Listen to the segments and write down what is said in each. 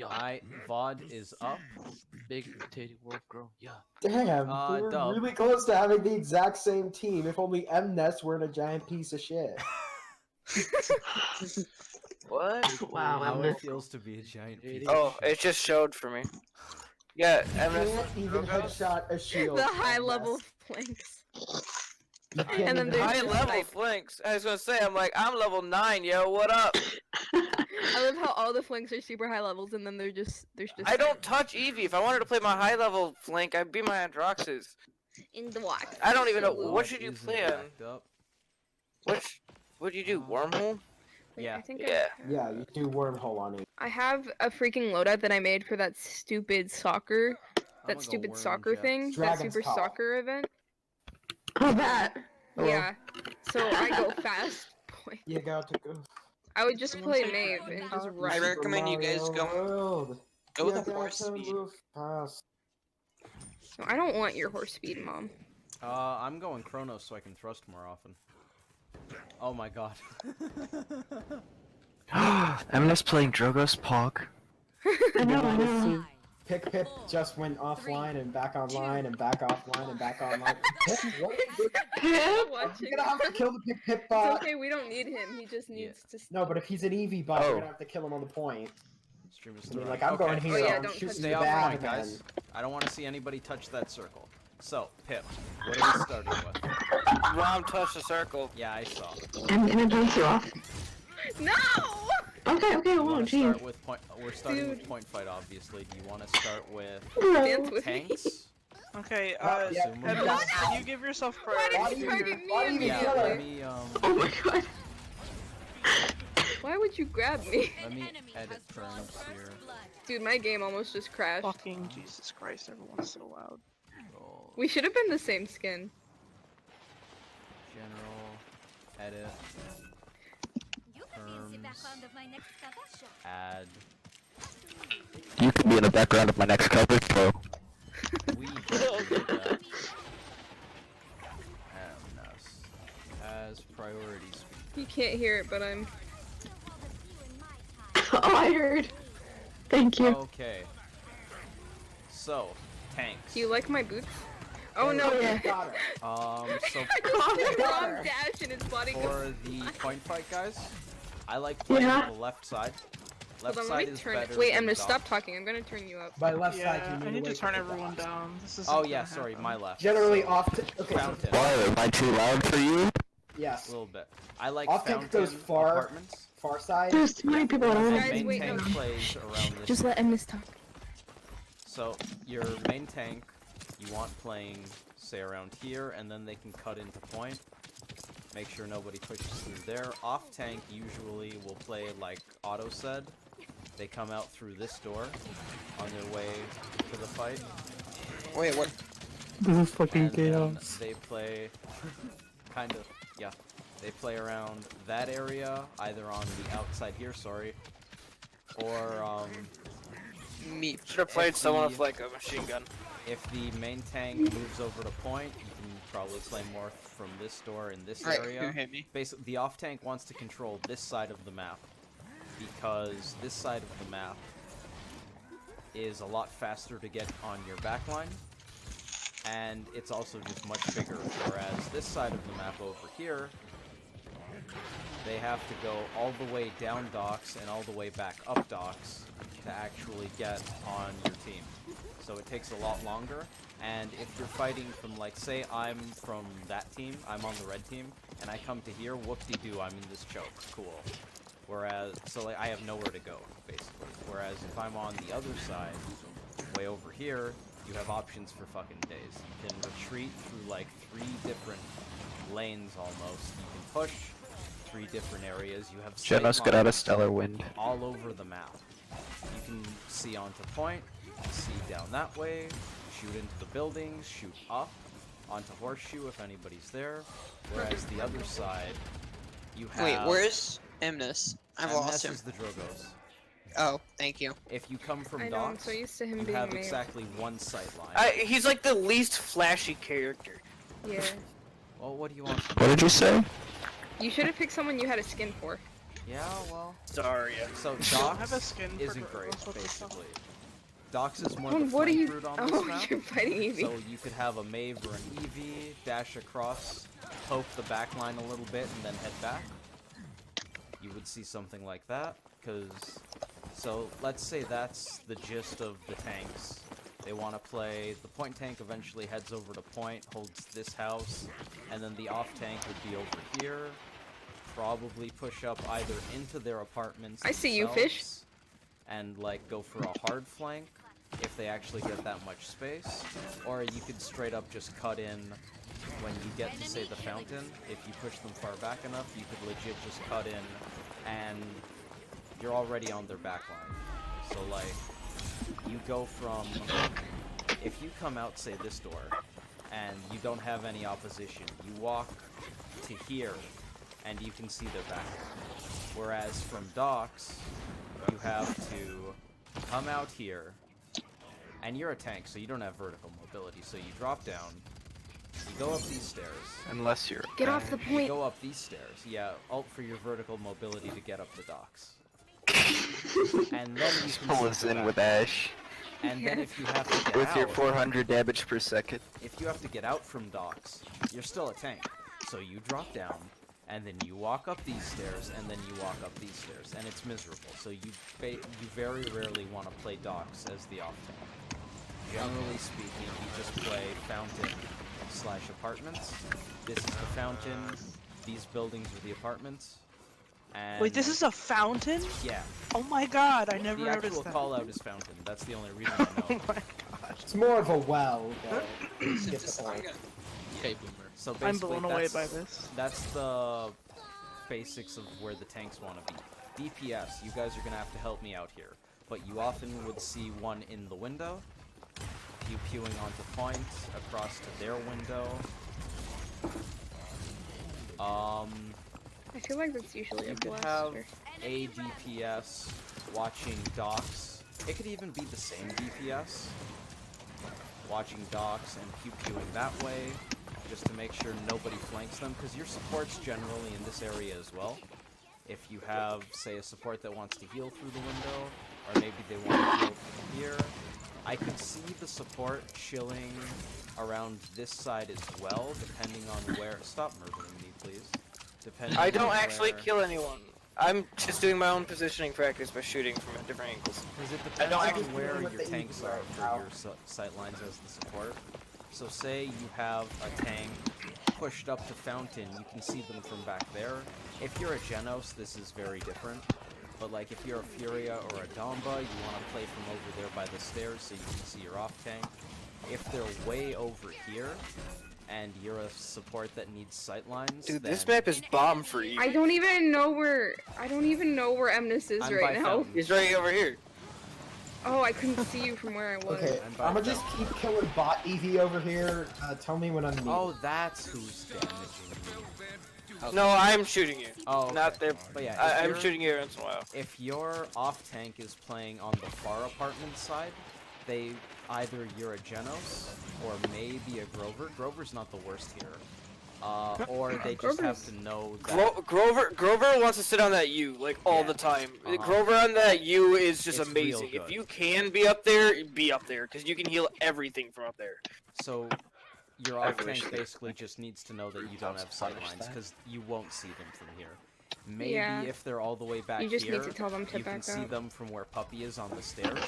Alright, VOD is up. Big titty wolf girl. Yeah. Damn, we were Dub. really close to having the exact same team. If only Mness weren't a giant piece of shit. What? Wow, How I'm it this. feels to be a giant piece Oh, of shit. It just showed for me. Yeah, You can't even headshot a shield. The high Mness. level flanks. You can't And then even there's High just level snipe. flanks. I was gonna say, I'm like, I'm level 9, yo, what up? I love how all the flanks are super high levels, and then there's just I don't touch Eevee. If I wanted to play my high level flank, I'd be my Androxes. in the walk. I don't even know. VOD What should you isn't play on? backed up. What'd you do? Wormhole? Wait, Yeah. I think Yeah. Yeah, you do wormhole on it. I have a freaking loadout that I made for that stupid soccer, I'ma go stupid worm soccer jets. thing, that Dragon's super Call. soccer event. Oh, that. Hello. Yeah. So I go fast. Boy. You got to go. I would just Someone play say Maeve Dragon and Power? just I run. rec- recommend you guys Mario go- World. Go with You the got horse to speed. move fast. No, I don't want your horse speed, Mom. I'm going Chronos so I can thrust more often. Oh my god. Mness playing Drogo's Pog. I know. Pick Pip just went offline and back online and back offline and back online. Pip, what are you doing? Pip? Watching. You're gonna have to kill the Pick Pip It's bot. okay, we don't need him. He just needs to. No, but if he's an Eevee bot, you're Oh. gonna have to kill him on the point. Stream is I still mean, running. like, I'm going Okay. here, Oh, yeah, I'm don't shooting touch Stay the off bad point, man. guys. I don't want to see anybody touch that circle. So, Pip, what are we starting with? Rom touched the circle. Yeah, I saw. I'm gonna bounce you off. No! Okay, We oh, want to jeez. start with point. We're starting with Dude. point fight, obviously. Do you want to start with Dance with me. tanks? Okay, Yeah. Sumo? Mness, can you give yourself Why priority? did you Why do target why do me you Yeah, kill let her? me Oh my god. Why would you grab me? let me edit terms here. Dude, my game almost just crashed. Fucking Jesus Christ, everyone's so loud. Roll, We should have been the same skin. general, edit, terms, add. You could be in the background of my next cover, bro. We just did that. Mness as priority speed. You can't hear it, but I'm. Oh, I heard. Thank you. Okay. So, tanks. Do you like my boots? Oh no! yeah. Got her. So I just did my a God. wrong dash and his body goes. for the point fight, guys, I like playing Yeah. on the left side. Hold Left on, side let me is turn better it. Wait, than I'm gonna dodge. stop talking. I'm gonna turn you up. By left side, Yeah, you mean I need to away turn from the everyone bot. down. This is. Oh yeah, sorry, my left. Generally So, off to okay. Fountain. Why am I too loud for you? A Yes. little bit. I like Off tank fountain goes far. apartments. Far side. There's too many people And around. Guys, main wait, tank no. plays around this. Just let Mness talk. So your main tank, you want playing, say around here, and then they can cut into point. Make sure nobody pushes through there. Off tank usually will play like Otto said. They come out through this door on their way to the fight. Wait, what? This is fucking And then they play kind of, yeah. They play around that area, either on the outside here, sorry, or Me. Should have played If someone the- with like a machine gun. if the main tank moves over to point, you can probably play more from this door in this Alright, who area. hit me? Basically, the off tank wants to control this side of the map because this side of the map is a lot faster to get on your backline, and it's also just much bigger. Whereas this side of the map over here, they have to go all the way down docks and all the way back up docks to actually get on your team. So it takes a lot longer. And if you're fighting from, like, say I'm from that team, I'm on the red team, and I come to here, whoop-de-doo, I'm in this choke. Cool. Whereas, so like, I have nowhere to go, basically. Whereas if I'm on the other side, way over here, you have options for fucking days. You can retreat through like 3 different lanes almost. You can push 3 different areas. You have sight Genos got out of lines Stellar Wind. all over the map. You can see onto point, you can see down that way, shoot into the buildings, shoot up, onto Horseshoe if anybody's there. Whereas the other side, you have... Wait, where's Mness? I've lost him. is the Drogos. Oh, thank you. If you come from I know, I'm docks, so used to him you being have Maeve. exactly one sight line. He's like the least flashy character. Yeah. Well, what do you want? What did you say? You should have picked someone you had a skin for. Yeah, well. Sorry. So don't have a Dox skin for isn't great, girls, what the fuck? basically. Dox is more Oh, the what are flank you? route on this Oh, map. you're fighting Eevee. So you could have a Mave or an Eevee, dash across, poke the back line a little bit, and then head back. You would see something like that, because... So, let's say that's the gist of the tanks. They want to play... The point tank eventually heads over to point, holds this house, and then the off tank would be over here. Probably push up either into their apartments I see you, fish. themselves, and, like, go for a hard flank, if they actually get that much space. Or you could straight up just cut in when you get to, say, the fountain. If you push them far back enough, you could legit just cut in, and you're already on their back line. So, like, you go from... If you come out, say, this door, and you don't have any opposition, you walk to here, and you can see their back line. Whereas from Dox, you have to come out here, and you're a tank, so you don't have vertical mobility, so you drop down, you go up these stairs. Unless you're. Get off the You point. go up these stairs. Yeah, alt for your vertical mobility to get up to Dox. And then you can Pull see us the in back. with Ash. And then if you have to get With out, your 400 damage per second. if you have to get out from Dox, you're still a tank. So you drop down, and then you walk up these stairs, and then you walk up these stairs, and it's miserable. So you very rarely want to play Dox as the off tank. Generally speaking, you just play fountain / apartments. This is the fountain. These buildings are the apartments. And Wait, this is a fountain? yeah. Oh my god, I never The noticed actual that. call out is fountain. That's the only reason I Oh know. my god. It's more of a well, but you get It's the a point. saga. Okay, boomer. So basically, I'm blown away that's- by this. That's the basics of where the tanks want to be. DPS, you guys are gonna have to help me out here. But you often would see one in the window, pew pewing onto point, across to their window. I feel like that's usually You a could have blaster. a DPS watching Dox. It could even be the same DPS watching Dox and pew pewing that way, just to make sure nobody flanks them, because your support's generally in this area as well. If you have, say, a support that wants to heal through the window, or maybe they want to heal from here, I could see the support chilling around this side as well, depending on where... Stop murdering me, please. Depending I on don't actually where... kill anyone. I'm just doing my own positioning practice by shooting from different angles. Because it I depends don't on actually where know your what the tanks Eevee are are for now. your sight lines as the support. So say you have a tank pushed up to fountain, you can see them from back there. If you're a Genos, this is very different. But like if you're a Furia or a Damba, you want to play from over there by the stairs so you can see your off tank. If they're way over here, and you're a support that needs sightlines, Dude, then this map is bomb free. I don't even know where. I don't even know where Emnus is I'm right by now. fountain. He's right over here. Oh, I couldn't see you from where I was. Okay, I'm by I'm gonna just keep killing bot Eevee over here. Tell me when I'm needed. Oh, that's who's damaging you. No, I'm shooting you. Oh, okay. Not there. But yeah, if I'm you're- shooting you once in a while. If your off tank is playing on the far apartment side, they either you're a Genos or maybe a Grover. Grover's not the worst here. Or they just have Grover's- to know that Grover wants to sit on that U like all Yeah. the time. Uh-huh. Grover on that U is just It's amazing. real If good. you can be up there because you can heal everything from up there. so your I off wish tank they- basically just needs to know that you don't have punish sightlines that. because you won't see them from here. Maybe Yeah. if they're all the way back You just here, need to tell them to you can back see up. them from where Puppy is on the stairs.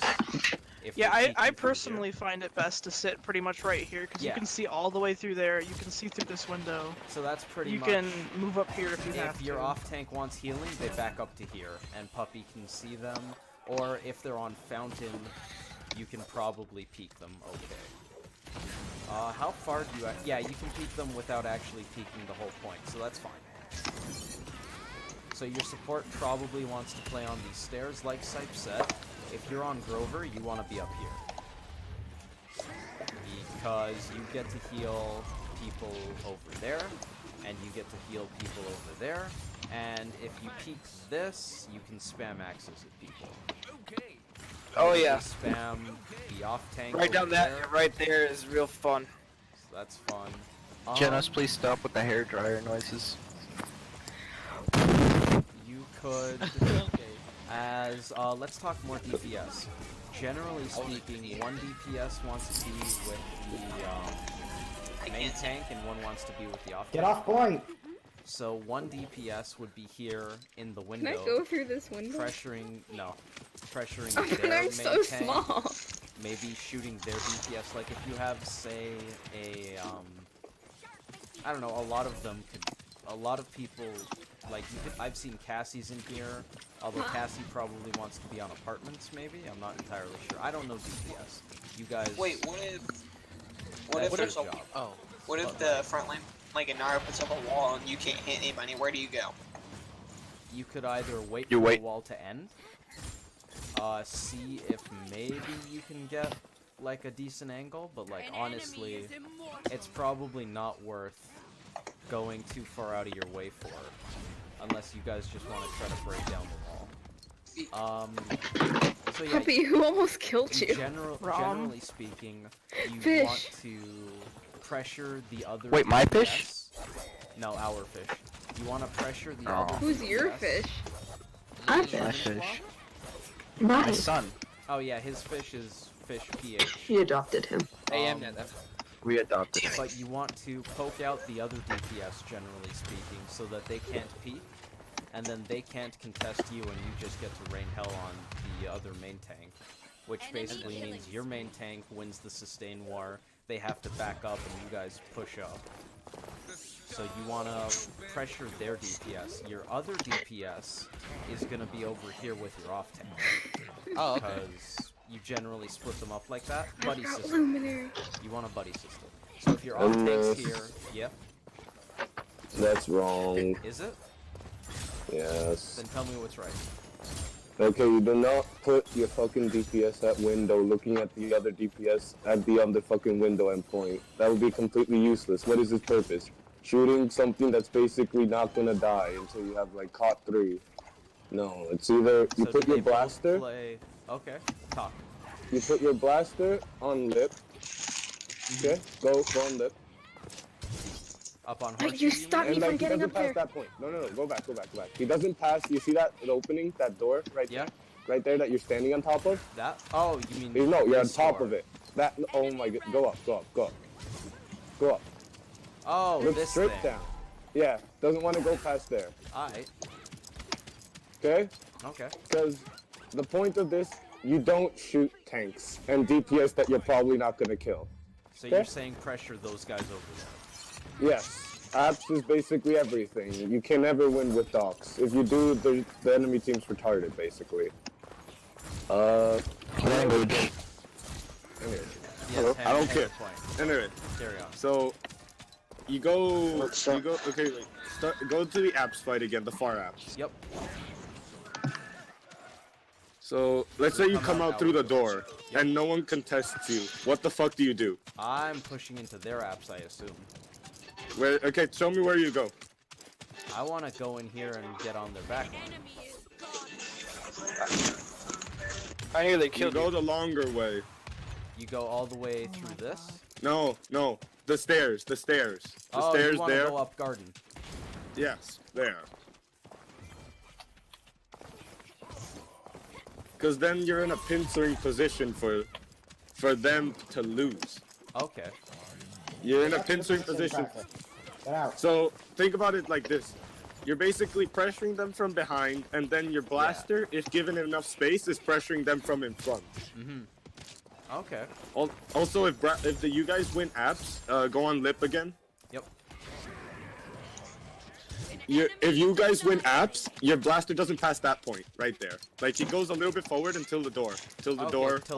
If Yeah, they're I peeking through here. personally find it best to sit pretty much right here, because Yeah. you can see all the way through there, you can see through this window. So that's pretty You much. can move up here if you have If your to. off tank wants healing, they back up to here, and Puppy can see them. Or if they're on Fountain, you can probably peek them. Okay. How far do you? Yeah, you can peek them without actually peeking the whole point, so that's fine. So your support probably wants to play on these stairs, like Sipe said. If you're on Grover, you want to be up here. Because you get to heal people over there, and you get to heal people over there, and if you peek this, you can spam axes at people. Oh You yeah, Spam the off tank right down over that there, right there is real fun. so that's fun. Genos, please stop with the hair dryer noises. You You could, let's talk more DPS. Generally speaking, one DPS wants to be with the main tank, and one wants to be with the off Get tank. off point! So one DPS would be here in the Can window, I go through this window? pressuring Oh, their I'm main so tank, small. maybe shooting their DPS. Like if you have, say, I don't know, a lot of people, like I've seen Cassie's in here, although Cassie probably wants to be on apartments. Maybe I'm not entirely sure. I don't know DPS. You guys. Wait, what if that's there's your a job. what if the front line, like a Nara, puts up a wall and you can't hit anybody? Where do you go? You could either wait You for wait. the wall to end, see if maybe you can get like a decent angle, but like honestly, it's probably not worth going too far out of your way for, unless you guys just want to try to break down the wall. So yeah, Puppy, who almost killed you? generally speaking, you Fish. want to pressure the other. Wait, my DPS. fish? No, our fish. You want to pressure the Oh. other. Who's your DPS. fish? I My fish. fish. My My son. Oh yeah, his fish is fish PH. She adopted him. We adopted. But you want to poke out the other DPS, generally speaking, so that they can't peek, and then they can't contest you, and you just get to rain hell on the other main tank, which basically means your main tank wins the sustain war, they have to back up, and you guys push up. So you want to pressure their DPS. Your other DPS is going to be over here with your off tank. Oh, Because you generally split them up like that. Buddy Got system. luminary. You want a buddy system. So if your off tank's here, yep, That's wrong. is it? Yes. Then tell me what's right. Okay, you do not put your fucking DPS at window looking at the other DPS at the other fucking window and point. That would be completely useless. What is its purpose? Shooting something that's basically not gonna die until you have like caught 3. No, it's either you So put do your they both blaster, play... Okay, talk. you put your blaster on lip. Okay, go on lip. Up on Like, horseshoe, you mean? stopped me And from like he getting doesn't up pass there. that point. No, go back. He doesn't pass. You see that opening, that door right Yeah, there, right there that you're standing on top of? that? Oh, you mean... No, you're on this top door. of it. That. Oh my god. Go up. Go up. Oh, Look this straight thing. down. Yeah, doesn't want to go past there. Alright, Okay? okay. Because the point of this, you don't shoot tanks and DPS that you're probably not gonna kill. So Okay. you're saying pressure those guys over there. Yes, apps is basically everything. You can never win with docs. If you do, the enemy team's retarded, basically. Language. Anyway. Yes, I don't have care. a point. Anyway, Carry on. so you go. Okay, wait. Go to the apps fight again, the far apps. Yep. So let's say you Come come out out through the outwards. door Yep. and no one contests you. What the fuck do you do? I'm pushing into their apps, I assume. Where? Okay, show me where you go. I want to go in here and get on their back line. I nearly You killed go you. the longer way. You go all the way through this? No, the stairs. The stairs Oh, you want to there. go up garden. Yes, there. Because then you're in a pincering position for them to lose. Okay. You're in a That's the pincering same position. practice. Get out. So think about it like this. You're basically pressuring them from behind, and then your blaster, if given enough space, is pressuring them from in front. Okay. Also, if you guys win apps, go on lip again. Yep. If you guys win apps, your blaster doesn't pass that point right there. Like he goes a little bit forward until the door, Till on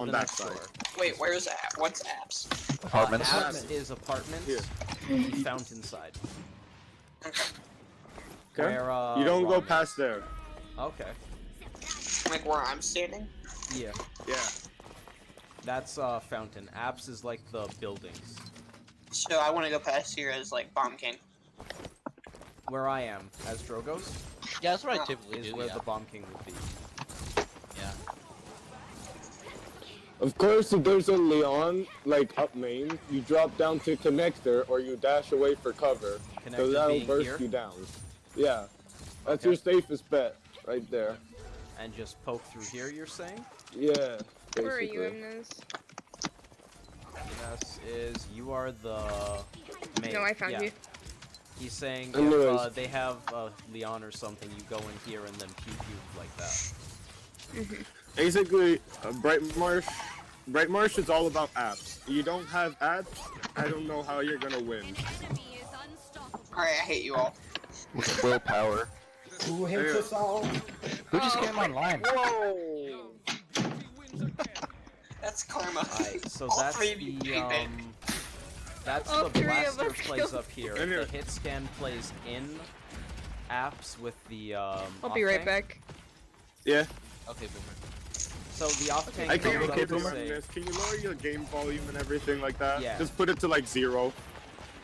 the that next side. door. Wait, where's app? What's apps? Apartments. Apps is apartments. Here. Fountain side. Okay. Okay. Where, You don't go Ron past is. there. Okay. Like where I'm standing? Yeah. Yeah. That's fountain. Apps is like the buildings. So I want to go past here as like Bomb King. Where I am, as Drogos, Yeah, that's what I typically is do. where Yeah. the Bomb King would be. Yeah. Of course, if there's a Leon, like up main, you drop down to connector or you dash away for cover. Connector Because that'll being burst here? you down. Yeah. That's Okay. your safest bet. right there. And just poke through here, you're saying? Yeah, Where are you basically. in this? Yes, is you are the main. No, I found yeah. you. He's saying if Anyways. they have Leon or something, you go in here and then pew like that. Basically, Brightmarsh is all about apps. You don't have apps, I don't know how you're gonna win. Alright, I hate you all. With willpower. Who hates us all? Who just came online? Whoa! That's karma. Alright, so All that's three of you the hate it. that's All the three of blaster us plays go. up here. Anyway. The hit scan plays in apps with the I'll off be right tank. back. Yeah. Okay, boomer. So the off tank I can't comes up get to to say, this. Can you lower your game volume and everything like that? Yeah. Just put it to like 0.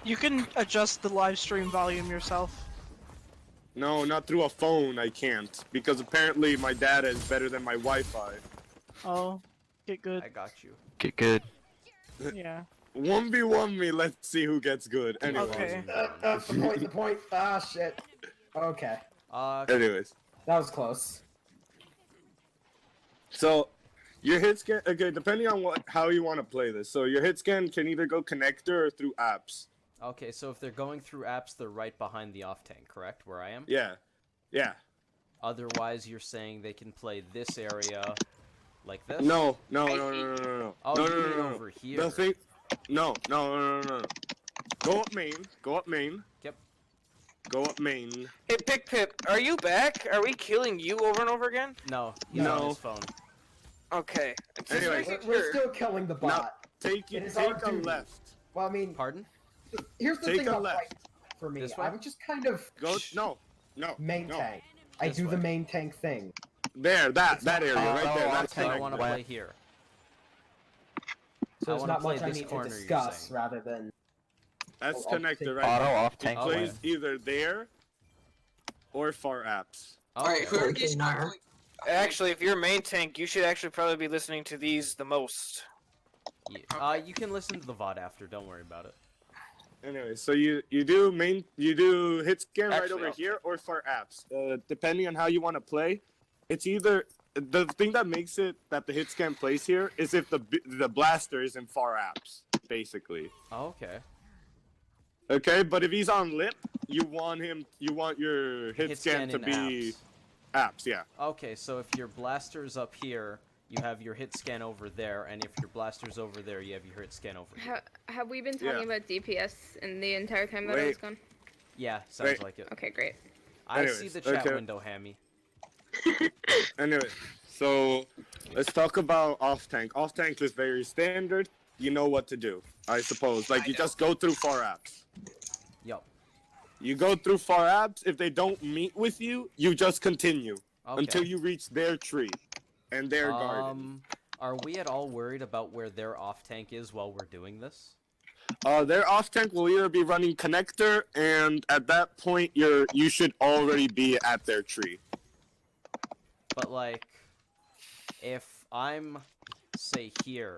You can adjust the live stream volume yourself. No, not through a phone. I can't because apparently my data is better than my Wi-Fi. Oh, get good. I got you. Get good. Yeah. 1v1 me. Let's see who gets good. Anyways. Okay. The point. Ah, shit. Okay. Anyways. That was close. So, your hit scan. Okay, depending on how you want to play this. So your hit scan can either go connector or through apps. Okay, so if they're going through apps, they're right behind the off tank, correct? Where I am? Yeah. Yeah. Otherwise, you're saying they can play this area like this? No. Oh, No. you No. mean over here. The thing. No. Go up main. Go up main. Yep. Go up main. Hey, Pick Pip, are you back? Are we killing you over and over again? No, he's on No. his phone. Okay. Just Anyways. making We're sure. still killing the bot. Take It is our take a duty. left. Well, I mean, Pardon? here's the Take thing a about left. fight for me. This way? I would just kind of Go. No. main no. tank. I This do way. the main tank thing. That area right there. Oh, That's I okay. want to West. play here. So I there's wanna not play much I this need to corner, you're discuss saying. rather than. That's I'll connector take right Auto there. off It tank. Okay. plays either there or far apps. Alright, whoever Okay, gets Nara. Actually, if you're main tank, you should actually probably be listening to these the most. Yeah. You can listen to the VOD after, don't worry about it. Anyway, so you do hit scan right Actually, over okay. here or far apps. Depending on how you want to play, it's either the thing that makes it that the hit scan plays here is if the blaster is in far apps, basically. Oh, okay. Okay, but if he's on lip, you want your hit, Hit scan to in be apps. apps. Yeah. Okay, so if your blaster's up here, you have your hit scan over there, and if your blaster's over there, you have your hit scan over here. Have we been talking Yeah. about DPS in the entire time that I was Wait. gone? Yeah, sounds Wait. like it. Okay, great. I see Anyways, the chat okay. window, Hammy. Anyway, so let's talk about off tank. Off tank is very standard. You know what to do, I suppose. Like you just go through far apps. Yup. You go through far apps. If they don't meet with you, you just continue Okay. until you reach their tree and their garden. Are we at all worried about where their off tank is while we're doing this? Their off tank will either be running connector, and at that point, you should already be at their tree. But like, if I'm, say here,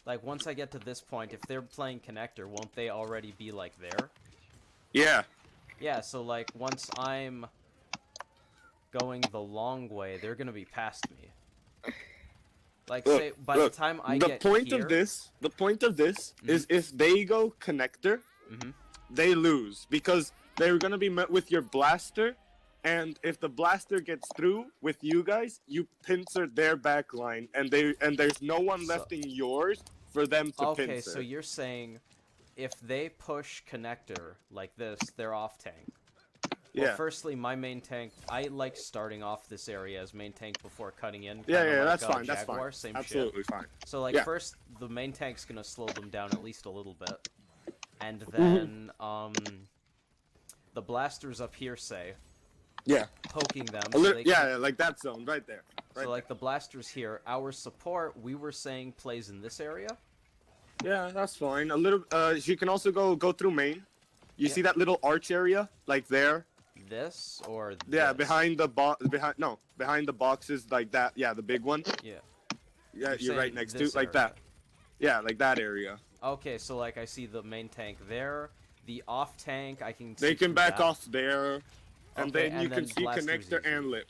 like once I get to this point, if they're playing connector, won't they already be like there? Yeah. Yeah, so like once I'm going the long way, they're gonna be past me. Like Look, say by look, the time I the get point here, of this is if they go connector, Mhm. they lose because they're gonna be met with your blaster, and if the blaster gets through with you guys, you pincer their back line, and there's no one left in yours for them to okay, pincer. so you're saying if they push connector like this, they're off tank. Well, Yeah. firstly, my main tank, I like starting off this area as main tank before cutting in. Yeah, kinda yeah, like, that's fine. That's Jaguar, fine. Same Absolutely shit. fine. So like Yeah. first, the main tank's gonna slow them down at least a little bit, and Mm-hmm. then the blasters up here say Yeah. poking them. A So little, they yeah, can- yeah, like that zone right there. Right so like the blasters here, our support we were saying plays in this area. Yeah, that's fine. A little. You can also go through main. You Yeah. see that little arch area, like there. This or this? Yeah, behind the behind the boxes, like that. Yeah, the big one. Yeah. Yeah, you're saying right next to, this like area. that. Yeah, like that area. Okay, so like I see the main tank there, the off tank I can. They see can through back that. off there, and Okay, then you and can then see blasters connector easy. and lip.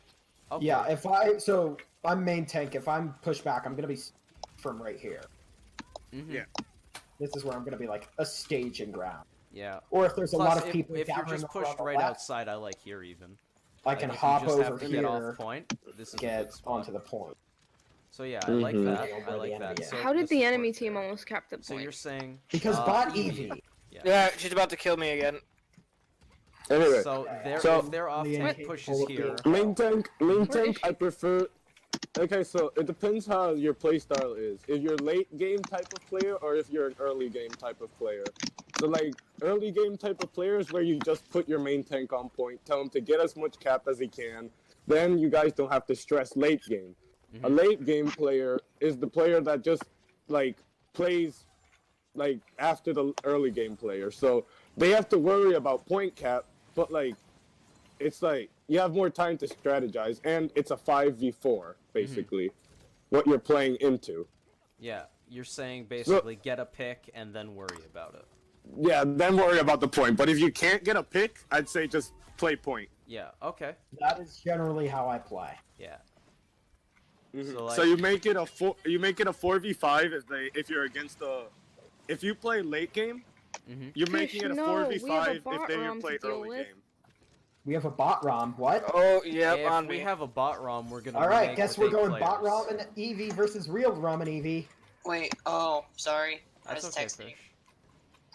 Okay. Yeah, so I'm main tank. If I'm pushed back, I'm gonna be from right here. Yeah. This is where I'm gonna be like a staging ground. Yeah. Or if there's a Plus, lot of if, people if you're gathering just over on pushed the right left, outside, I like here even. I Like, can if hop you just over have to here, get off point. This is a get good spot. onto the point. So yeah, I like Mhm. that. Depending on I where the like enemy that. is. So How did this the is enemy worth team it. almost cap the point? So you're saying Because bot Eevee. Eevee. Yeah, she's about to kill me again. Anyway, So So- if their off The tank enemy pushes capable of here, being- main tank, Where is I she? prefer. Okay, so it depends how your playstyle is. If you're late game type of player or if you're an early game type of player. So like early game type of players where you just put your main tank on point, tell him to get as much cap as he can, then you guys don't have to stress late game. A late game player is the player that just like plays like after the early game player. So they have to worry about point cap, but like it's like you have more time to strategize, and it's a 5v4 basically. What you're playing into. yeah, you're saying basically get a pick and then worry about it. Yeah, then worry about the point. But if you can't get a pick, I'd say just play point. Yeah. Okay. That is generally how I play. Yeah. So, like- you make it a 4v5 if you're against if you play late game, you're making it a no, we have a 4v5 bot if they ROM play to deal early with. game. We have a bot ROM. What? Oh, yep, if on we me. have a bot ROM, we're gonna. All right, remake guess with we're 8 going bot players. ROM and Eevee versus real ROM and Eevee. Wait, oh, sorry. I That's was okay, texting.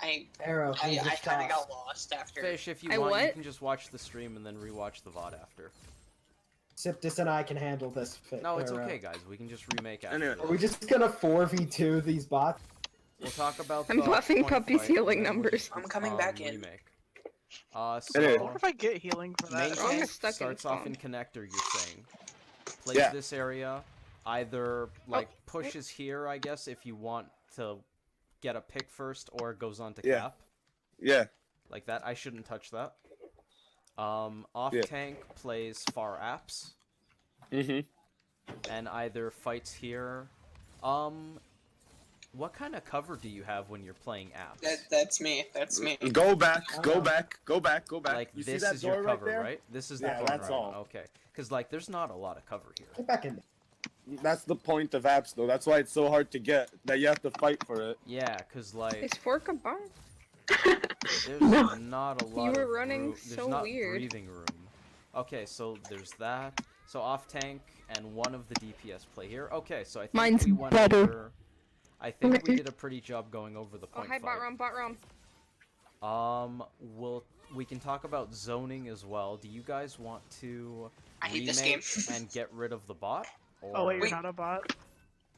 Fish. Arrow, I who's the kind of top? got lost after. Fish, if you I want, you what? can just watch the stream and then rewatch the VOD after. Siptis and I can handle this. No, it's Arrow. okay, guys. We can just remake after. Anyway. Are we just gonna 4v2 these bots? We'll talk about. I'm the buffing point Puppy's fight, and healing then we'll numbers. just, I'm coming back in. Remake. Anyway. What if I get healing for Main that? Wrong tank is stuck in starts off in spawn. connector. You're saying plays Yeah. this area, either like pushes here, I guess, if you want to get a pick first, or goes on to Yeah. cap Yeah. like that. I shouldn't touch that. Off Yeah. tank plays far apps and either fights here. What kind of cover do you have when you're playing apps? That's me. That's me. Go back, go back. Like You see this that is door your right cover, there? right? This is the Yeah, door, that's right? all. Okay, because like there's not a lot of cover here. Get back in there. That's the point of apps, though. That's why it's so hard to get. That you have to fight for it. Yeah, because like Is Fork a bot? there's No. not a lot. You were of running room. There's so not weird. breathing room. Okay, so there's that. So off tank and one of the DPS play here. Okay, so I think Mine's we went better. over. I think we did a pretty job going over the Oh, point hi, fight. bot ROM. We can talk about zoning as well. Do you guys want to I hate this remake game. and get rid of the bot? Or... Oh wait, you're Wait. not a bot.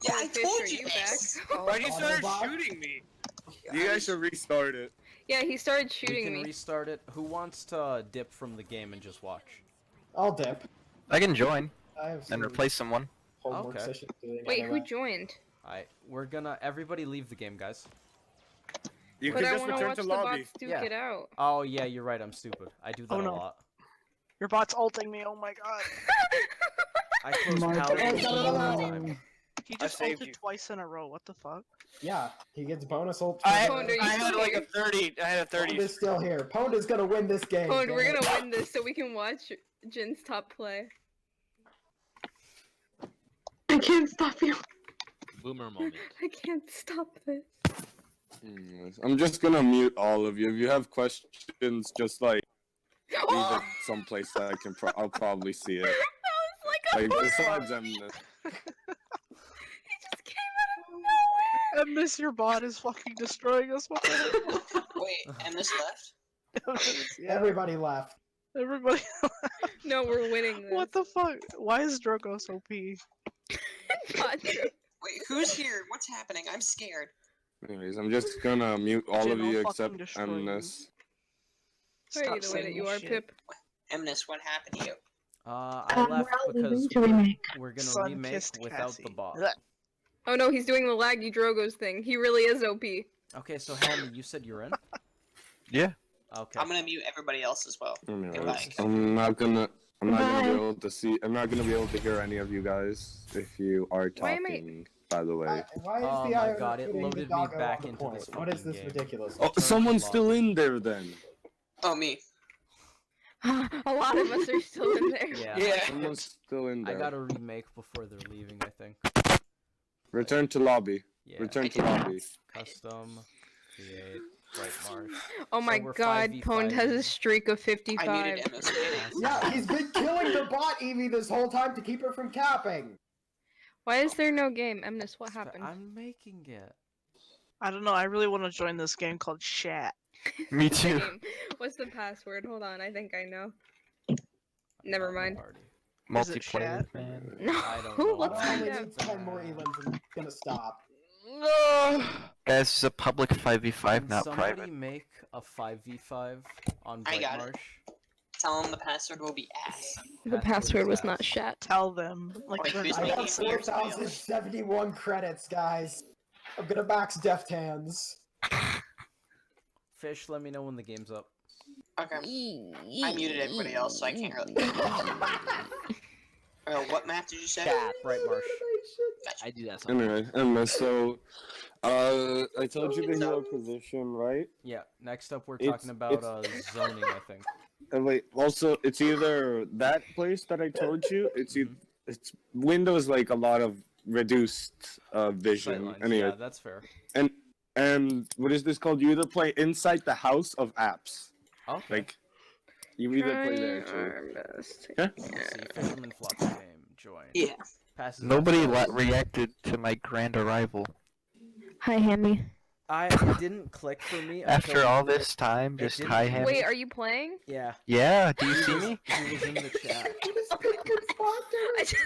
Yeah, I Fish, told are you you this. back? Why'd you start Autobot? shooting me? You guys should restart it. Yeah, he started We shooting can me. restart it. Who wants to dip from the game and just watch? I'll dip. I can join I have and some replace someone. homework Okay. sessions doing Wait, who anyway. joined? Alright, we're gonna everybody leave the game, guys. You But can I just want to return watch to the lobby. bots duke Yeah. it out. Oh yeah, you're right. I'm stupid. I do that Oh, a no. lot. Your bot's ulting me. Oh my god. I close My paladin God. all the time. He just saved ulted you. twice in a row. What the fuck? Yeah, he gets bonus ult. I, Pwned, are you I had still like a here? 30. I had a 30. Pwned is still here. Pwned is gonna win this game. Oh, damn we're it. gonna win this so we can watch Jin's top play. I can't stop you. Boomer moment. I can't stop this. I'm just gonna mute all of you. If you have questions, just like leave Oh, it someplace that I can. I'll probably see it. that was like a Like hook. besides Eminem. He just came out of nowhere. I miss your bot is fucking destroying us. What the hell? Wait, and this left? Yeah, Everybody left. everybody. No, we're winning this. What the fuck? Why is Drogos OP? Not true. Wait, who's here? What's happening? I'm scared. Anyways, I'm just gonna mute all Jin, of I'll you fucking except destroy you. Emnus. Are you the way saying that you this are, shit. Pip? Emnus, what happened to you? I left we're all because leaving to remake. we're gonna remake Sun-kissed without Cassie. the bot. Blech. Oh no, he's doing the laggy Drogos thing. He really is OP. Okay, so Helmy, you said you're in. Yeah. Okay. I'm gonna mute everybody else as well. Anyways, Goodbye. I'm not gonna be Bye. able to see. I'm not gonna be able to hear any of you guys if you are Why am I- talking. By the way. Why is Oh the my iron God, it putting the loaded me doggo back on the into point? this What is fucking this game. ridiculous? Oh, Turn to someone's lobby. still in there then. Oh, me. A lot of us are still in there. Yeah. Yeah. Someone's still in I there. got a remake before they're leaving, I think. Return to lobby. Yeah. Return to lobby. Custom. Create. Brightmarsh. Oh my we're god, 5v5 Pwned has a -ing. streak of I 55. muted MSK. Yeah, he's been killing the bot Eevee this whole time to keep her from capping. Why is there no game? Emnus, what happened? I'm making it. I don't know. I really want to join this game called Shat. Me too. Game. What's the password? Hold on, I think I know. Never mind. Party. Is it Multiplayer, chat? man. No, I don't know. let's I find only out. need 10 more Elans and gonna stop. Guys, it's a public 5v5, Can not somebody private. make a 5v5 on I got it. Brightmarsh? Tell him the password will be ass. The password was not ass. shat. Tell them. Like, Wait, they're who's I not got making it? 4,071 credits, guys. I'm gonna max Deft Hands. Fish, let me know when the game's up. Okay. I muted everybody else, so I can't really. What map did you say? Brightmarsh. Gotcha. I do that sometimes. Anyway, so, I told you the hero position, right? Yeah, next up we're It's- talking about zoning, I think. And wait, also, it's either that place that I told you, it's Windows like a lot of reduced vision. Sightlines. Anyway, Yeah, that's fair. and what is this called? You either play inside the house of apps, Okay. like you either play there too. Our best. Let's see. Fisherman flops game. Join. Yeah. Passes. Nobody out. reacted to my grand arrival. Hi, Hammy. It didn't click for me After until- all this time, It just didn't- hi Hammy. Wait, are you playing? Yeah. Yeah, do you see me? He was in the chat. I just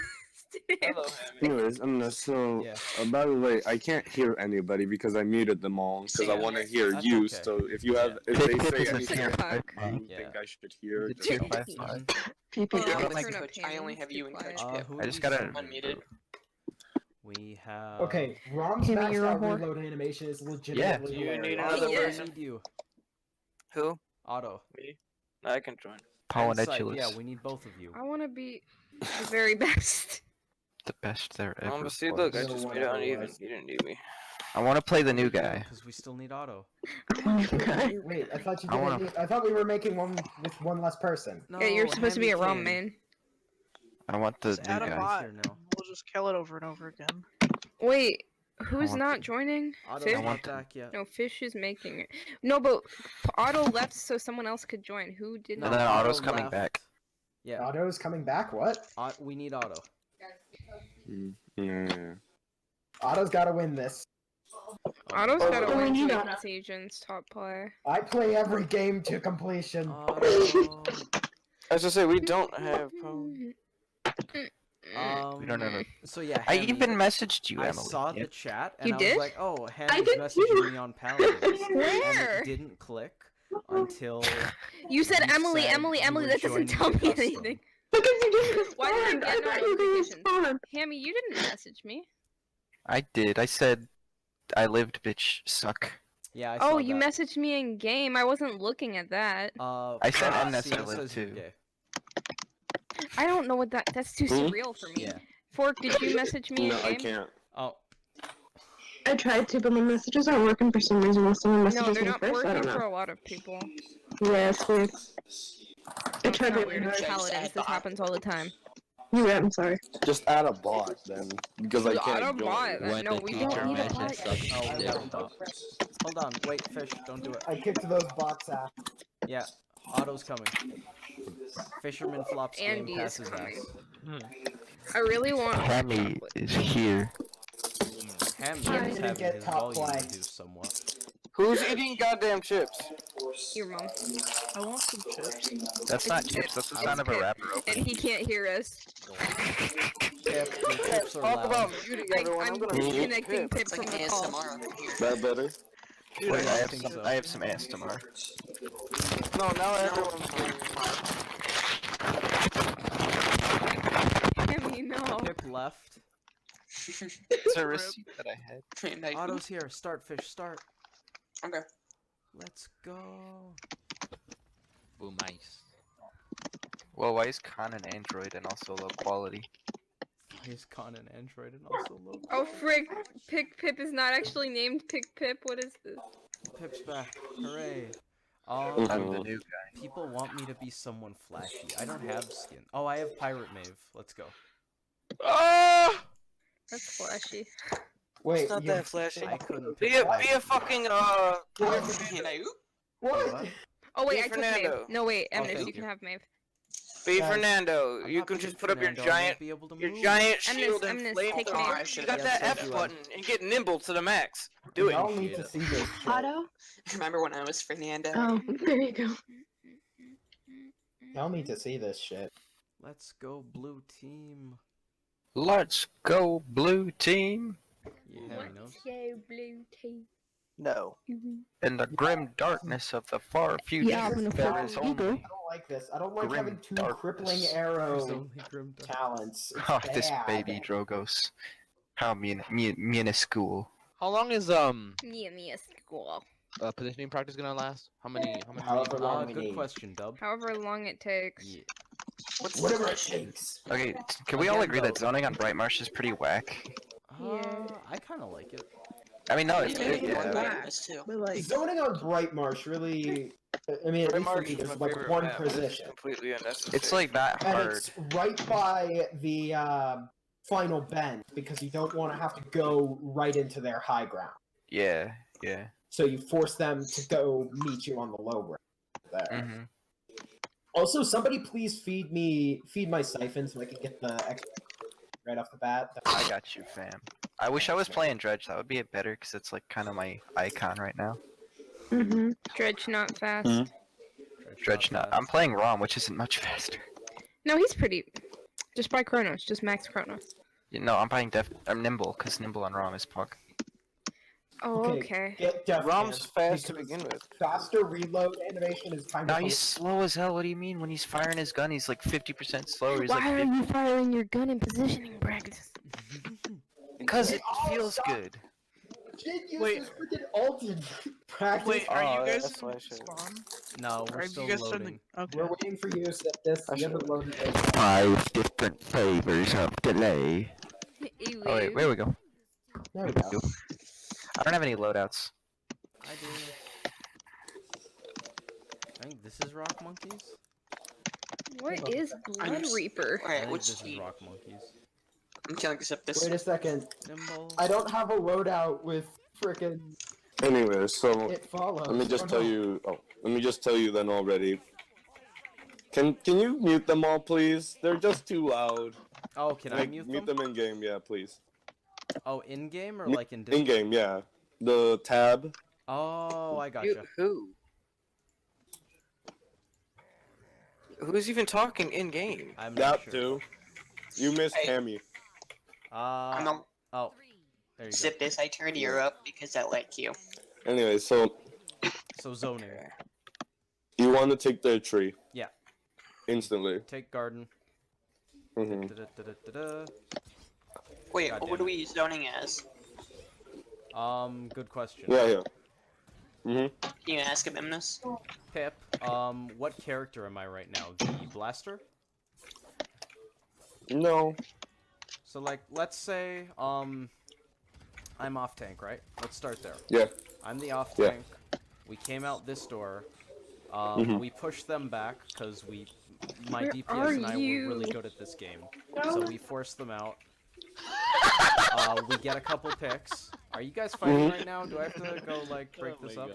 did. Hello, Anyways, so Yeah. by the way, I can't hear anybody because I muted them all because I Yeah. want to hear That's you. okay. So if you have, if Pip they Pip say is a anything tier Fuck. 5. you Yeah. think I should hear, The just tier let me 5 know. star. Well, I I'll only, turn up Coach, I only Hammy, have it's you too and quiet. Coach Pip. Who I do just we gotta- start Unmuted. with? We have. Okay, Rom's Timmy, maxed you're a out whore. reload animation is legitimately Do you need hilarious. another Yeah. person? Need you. Who? Otto. Me? I can join. Paul And and Sight, Edulus. Yeah, we need both of you. I want to be the very best. The best there ever Oh, but see, was. look, I No just one made it ever uneven. was. You didn't need me. I want to play the new guy. Because we still need Otto. Okay. Wait, I thought you I didn't wanna- need, I thought we were making one with one less person. No, Yeah, you're supposed to be a Hammy ROM came. main. I want the Just new add a guy. bot. Here now. We'll just kill it over and over again. Wait, who's want not to- joining? Otto's Fish? not want to- back yet. No, Fish is making it. No, but Otto left so someone else could join. Who did And not? then Otto Otto's coming left. back. Yeah, Otto's coming back? What? we need Otto. Yeah. Otto's gotta win this. Otto's Oh, gotta we win need so he Otto. can see Agent's top player. I play every game to completion. Otto. I was gonna say, we don't have. We don't have a- So yeah, I Hammy, even messaged you, I Emily. saw Yeah. the chat and You I did? was like, oh, Hammy's did messaging too. me on Paladins. And Where? it didn't click until You said You Emily, said Emily, you Emily. were That doesn't joining tell the me custom. anything. Because you didn't Why did I respond. get no thought you didn't notifications? respond. Hammy, you didn't message me. I did. I said, I lived, bitch. Suck. yeah, I saw Oh, you that. messaged me in game. I wasn't looking at that. I sent ah, Emnus see, I it live says you're too. gay. I don't know what that. That's too Hmm? surreal for me. Yeah. Fork, did you message me No, in I game? can't. Oh, I tried to, but my messages aren't working for some reason. Unless someone No, messages they're me not first, I working don't for know. a lot of people. Yeah, it's weird. I It's tried not really weird. It's hard. Paladins. This happens all the time. You I'm sorry. Just add a bot then, because I I can't don't join. buy that. No, we don't need a bot. oh, we have a bot. Hold on, wait, Fish, don't do it. I kicked those bots out. Yeah, Otto's coming. Fisherman flops game Andy is passes coming. ass. I really want. Hammy is here. Ham Hammy is didn't having get his top volume flag. reduced somewhat. Who's eating goddamn chips? Your mom. I want some chips. That's not chips. That's the sound of a Pip. rapper. And he can't hear us. Pip, your chips are Talk loud. about muting everyone. I'm I'm gonna disconnecting Pip It's from like the an call. ASMR over here. That better? Dude, Wait, I I have think some. so. I have some ass tomorrow. No, now everyone's Hammy, no. Pip left. It's a receipt that I had. Nice. Otto's here. Start, Fish, start. Okay. Let's go. Boom, nice. Well, why is Khan an android and also low quality? He's Con and Android and also low. Oh frick! Pick Pip is not actually named Pick Pip. What is this? Pip's back. Hooray. I'm the Um, new guy. people want me to be someone flashy. I don't have skin. Oh, I have Pirate Mave. Let's go. Ah! That's flashy. Wait, It's not you- that flashy. I couldn't Be pick a Pirate fucking What? What? What? Oh wait, Be I took Fernando. Maeve. No wait, Oh, Emnus, thank you can you. have Maeve. Be Guys, Fernando. I'm You not can being just put up your Fernando, I won't giant be able to your move. giant Emnus, shield and Emnus, flame take thrower. Maeve. You got Yes, that I F do. button and get nimble to the max. Do it. Y'all need to Appreciate see this shit. Otto? Remember when I was Fernando? Oh, there you go. Y'all need to see this shit. Let's go, blue team. Let's go, blue team! Yeah, you know. Yo, blue tea. No. In the grim darkness of the far future, Yeah, I'm gonna there follow is you, only... girl. I don't like this. I don't like Grim having two darkness. crippling There's arrow only Grim Dark. talents. It's Oh, this bad. baby Drogos. How minuscule. How long is Me a school. positioning practice gonna last? How many However long we Good need. question, Dub. However long it takes. Yeah. Whatever it takes. Okay, can we all Again, agree that though- zoning on Brightmarsh is pretty whack? I kind of like it. I mean, no, I it's think good, we want yeah. to this too. But like, Zoning on Brightmarsh really. I mean, at least for Brightmarsh me, is there's my like favorite one map. It's position. completely unnecessary. It's like not And hard. it's right by the final bend because you don't want to have to go right into their high ground. Yeah, yeah. So you force them to go meet you on the low ground there. Mm-hmm. Also, somebody please feed my siphon so I can get the extra right off the bat. I got you, fam. I wish I was playing Dredge. That would be better because it's like kind of my icon right now. Dredge not fast. Mhm. Dredge not. I'm playing Rom, which isn't much faster. No, he's pretty. Just buy Chronos. Just max Chronos. You know, I'm buying I'm Nimble because Nimble on Rom is puck. Oh, okay. Get Def Rom's Jam, fast to because begin with. Faster reload animation is kind No, of. he's slow as hell. What do you mean? When he's firing his gun, he's like 50% slower. He's Why like are you firing your gun in positioning practice? because it Oh, feels stop. good. Jin uses Wait. freaking ult in practice. Wait, are Oh, you guys that's why I in should- spawn? No, Or we're have still you guys loading. Okay. We're waiting for you to set this. I You haven't should- loaded it. 5 different flavors of delay. Ew. Oh wait, there we go. There we go. I don't have any loadouts. I do. I think this is Rock Monkeys. What is Blood Reaper? I Alright, think which this is team? Rock Monkeys. I'm killing except this. Wait a second. Nimble. I don't have a loadout with frickin' Anyway, so it follows. let me just Oh, tell no. you. Oh, let me just tell you then already. Can you mute them all, please? They're just too loud. Oh, can I Like, mute them? in game, yeah, please. Oh, in game or Mi- like in Discord? In game, yeah. The tab. Oh, I gotcha. Who? Who's even talking in game? I'm not That sure. too. You missed Hey. Hammy. I'm a, Oh, there you go. zip this. I turned you up because I like you. Anyway, so So zoning. you want to take their tree. Yeah. Instantly. Take garden. hmm Da-da-da-da-da-da. Wait, God what damn are we zoning as? Good question. Yeah, yeah. Can you ask him, Emnus? Pip, what character am I right now? The blaster? No. So like, let's say, I'm off tank, right? Let's start there. Yeah. I'm the off Yeah. tank. We came out this door. Mhm. We pushed them back because my Where DPS are and I you? were really good at this game. So we forced them out. We get a couple picks. Are you guys fighting Mhm. right now? Do I have to go like break this up?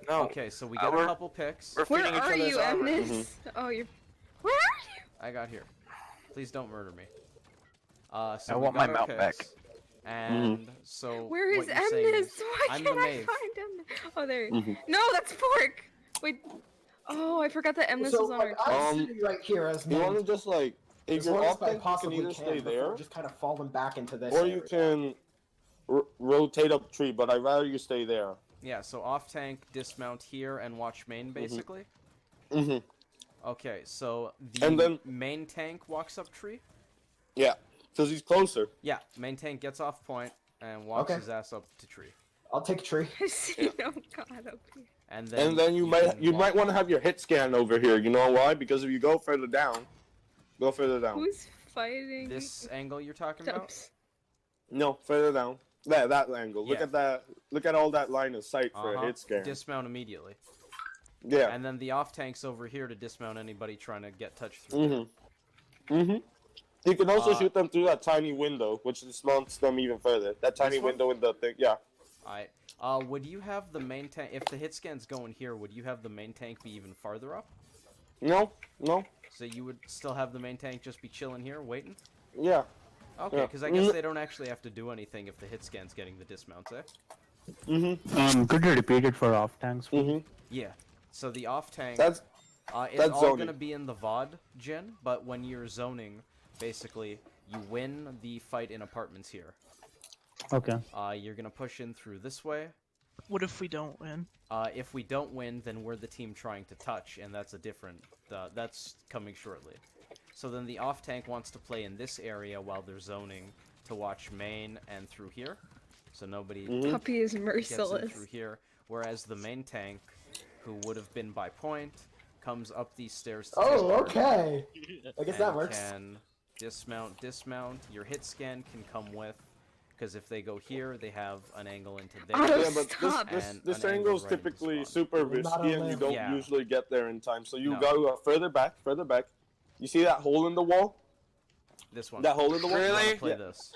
No. Okay, so we get a we're- couple picks. We're Where feeding each are other's you, armor. Emnus? Oh, you're. Where are you? I got here. Please don't murder me. So I we want got my our mount back. picks, And so Where is what you're saying Emnus? Why I'm can't the I Maeve. find Emnus? Oh, there. Mhm. No, that's Fork. Wait. Oh, I forgot that Emnus So, was on like, our I'm Um, sitting right here as You want me. to just like, if As you're long as off I tank, you can possibly either stay before there, just kind of falling back into this. or you area. can rotate up tree. But I'd rather you stay there. Yeah, so off tank, dismount here, and watch main basically. hmm Okay, so the And then- main tank walks up tree. Yeah, because he's closer. Yeah, main tank gets off point and walks Okay. his ass up to tree. I'll take a tree. Oh God, okay. And then You might walk- want to have your hit scan over here. You know why? Because if you go further down, Who's fighting? This angle you're talking about? Tubbs. No, further down. That angle. Look Yeah. at that. Look at all that line of sight for a hit scan. Dismount immediately. Yeah. And then the off tank's over here to dismount anybody trying to get touched through. Mm-hmm. Mm-hmm. You can also Uh, shoot them through that tiny window, which dismounts them even further. That tiny This one? window in the thing. Yeah. Alright. Would you have the main tank, if the hit scan's going here, would you have the main tank be even farther up? No. No. So you would still have the main tank just be chilling here, waiting? Yeah. Okay, Yeah. because I guess they don't actually have to do anything if the hit scan's getting the dismounts, eh? Mm-hmm. Could you repeat it for off tanks? Mm-hmm. Yeah. So the off tank, That's it's that's all zoning. gonna be in the VOD gen, but when you're zoning, basically, you win the fight in apartments here. Okay. You're gonna push in through this way. What if we don't win? If we don't win, then we're the team trying to touch, and that's a different, that's coming shortly. So then the off tank wants to play in this area while they're zoning to watch main and through here. So nobody Puppy is gets in merciless. through here. Whereas the main tank, who would have been by point, comes up these stairs to Oh, this part okay. I guess that and works. can dismount. Your hit scan can come with, because if they go here, they have an angle into there. Auto Yeah, but stop. And this an angle angle's right into typically spawn. super Well, not risky, and only- you don't Yeah. usually get there in time. So you No. go further back. You see that hole in the wall? This one. That hole in the wall? You wanna Really? play Yeah. this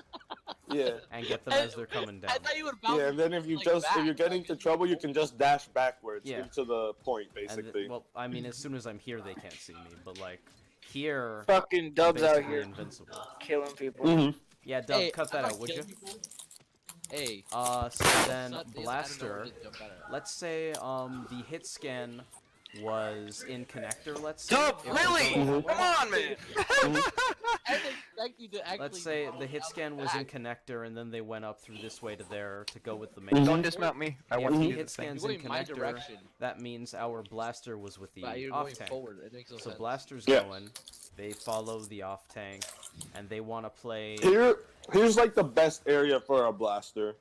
Yeah. and get them as they're coming down. I thought you would bounce. Yeah, and then if you like just back, if you get like, into it's trouble, you like- can just dash backwards Yeah. into the point, And basically. well, I mean, as soon as I'm here, they can't see me. But like here, Fucking Dubs out basically here invincible. killing people. Mm-hmm. Yeah, Dub, Hey, cut that I'm out, would not you? killing people. Hey. So then Shut this, I don't know Blaster. where to jump out of. Let's say the hit scan was in connector. Let's say. Dub, If we really? go that way. Come on, man. I didn't expect you to actually. Let's say the hit out scan the was in back. connector, and then they went up through this way to there to go with the main. Don't dismount me. I If want the to do hit the thing. scan's You're in going my connector, direction. that means our blaster was with the But you're off going tank. forward. It makes no So sense. blaster's Yeah. going. They follow the off tank, and they want to play Here's like the best area for a blaster.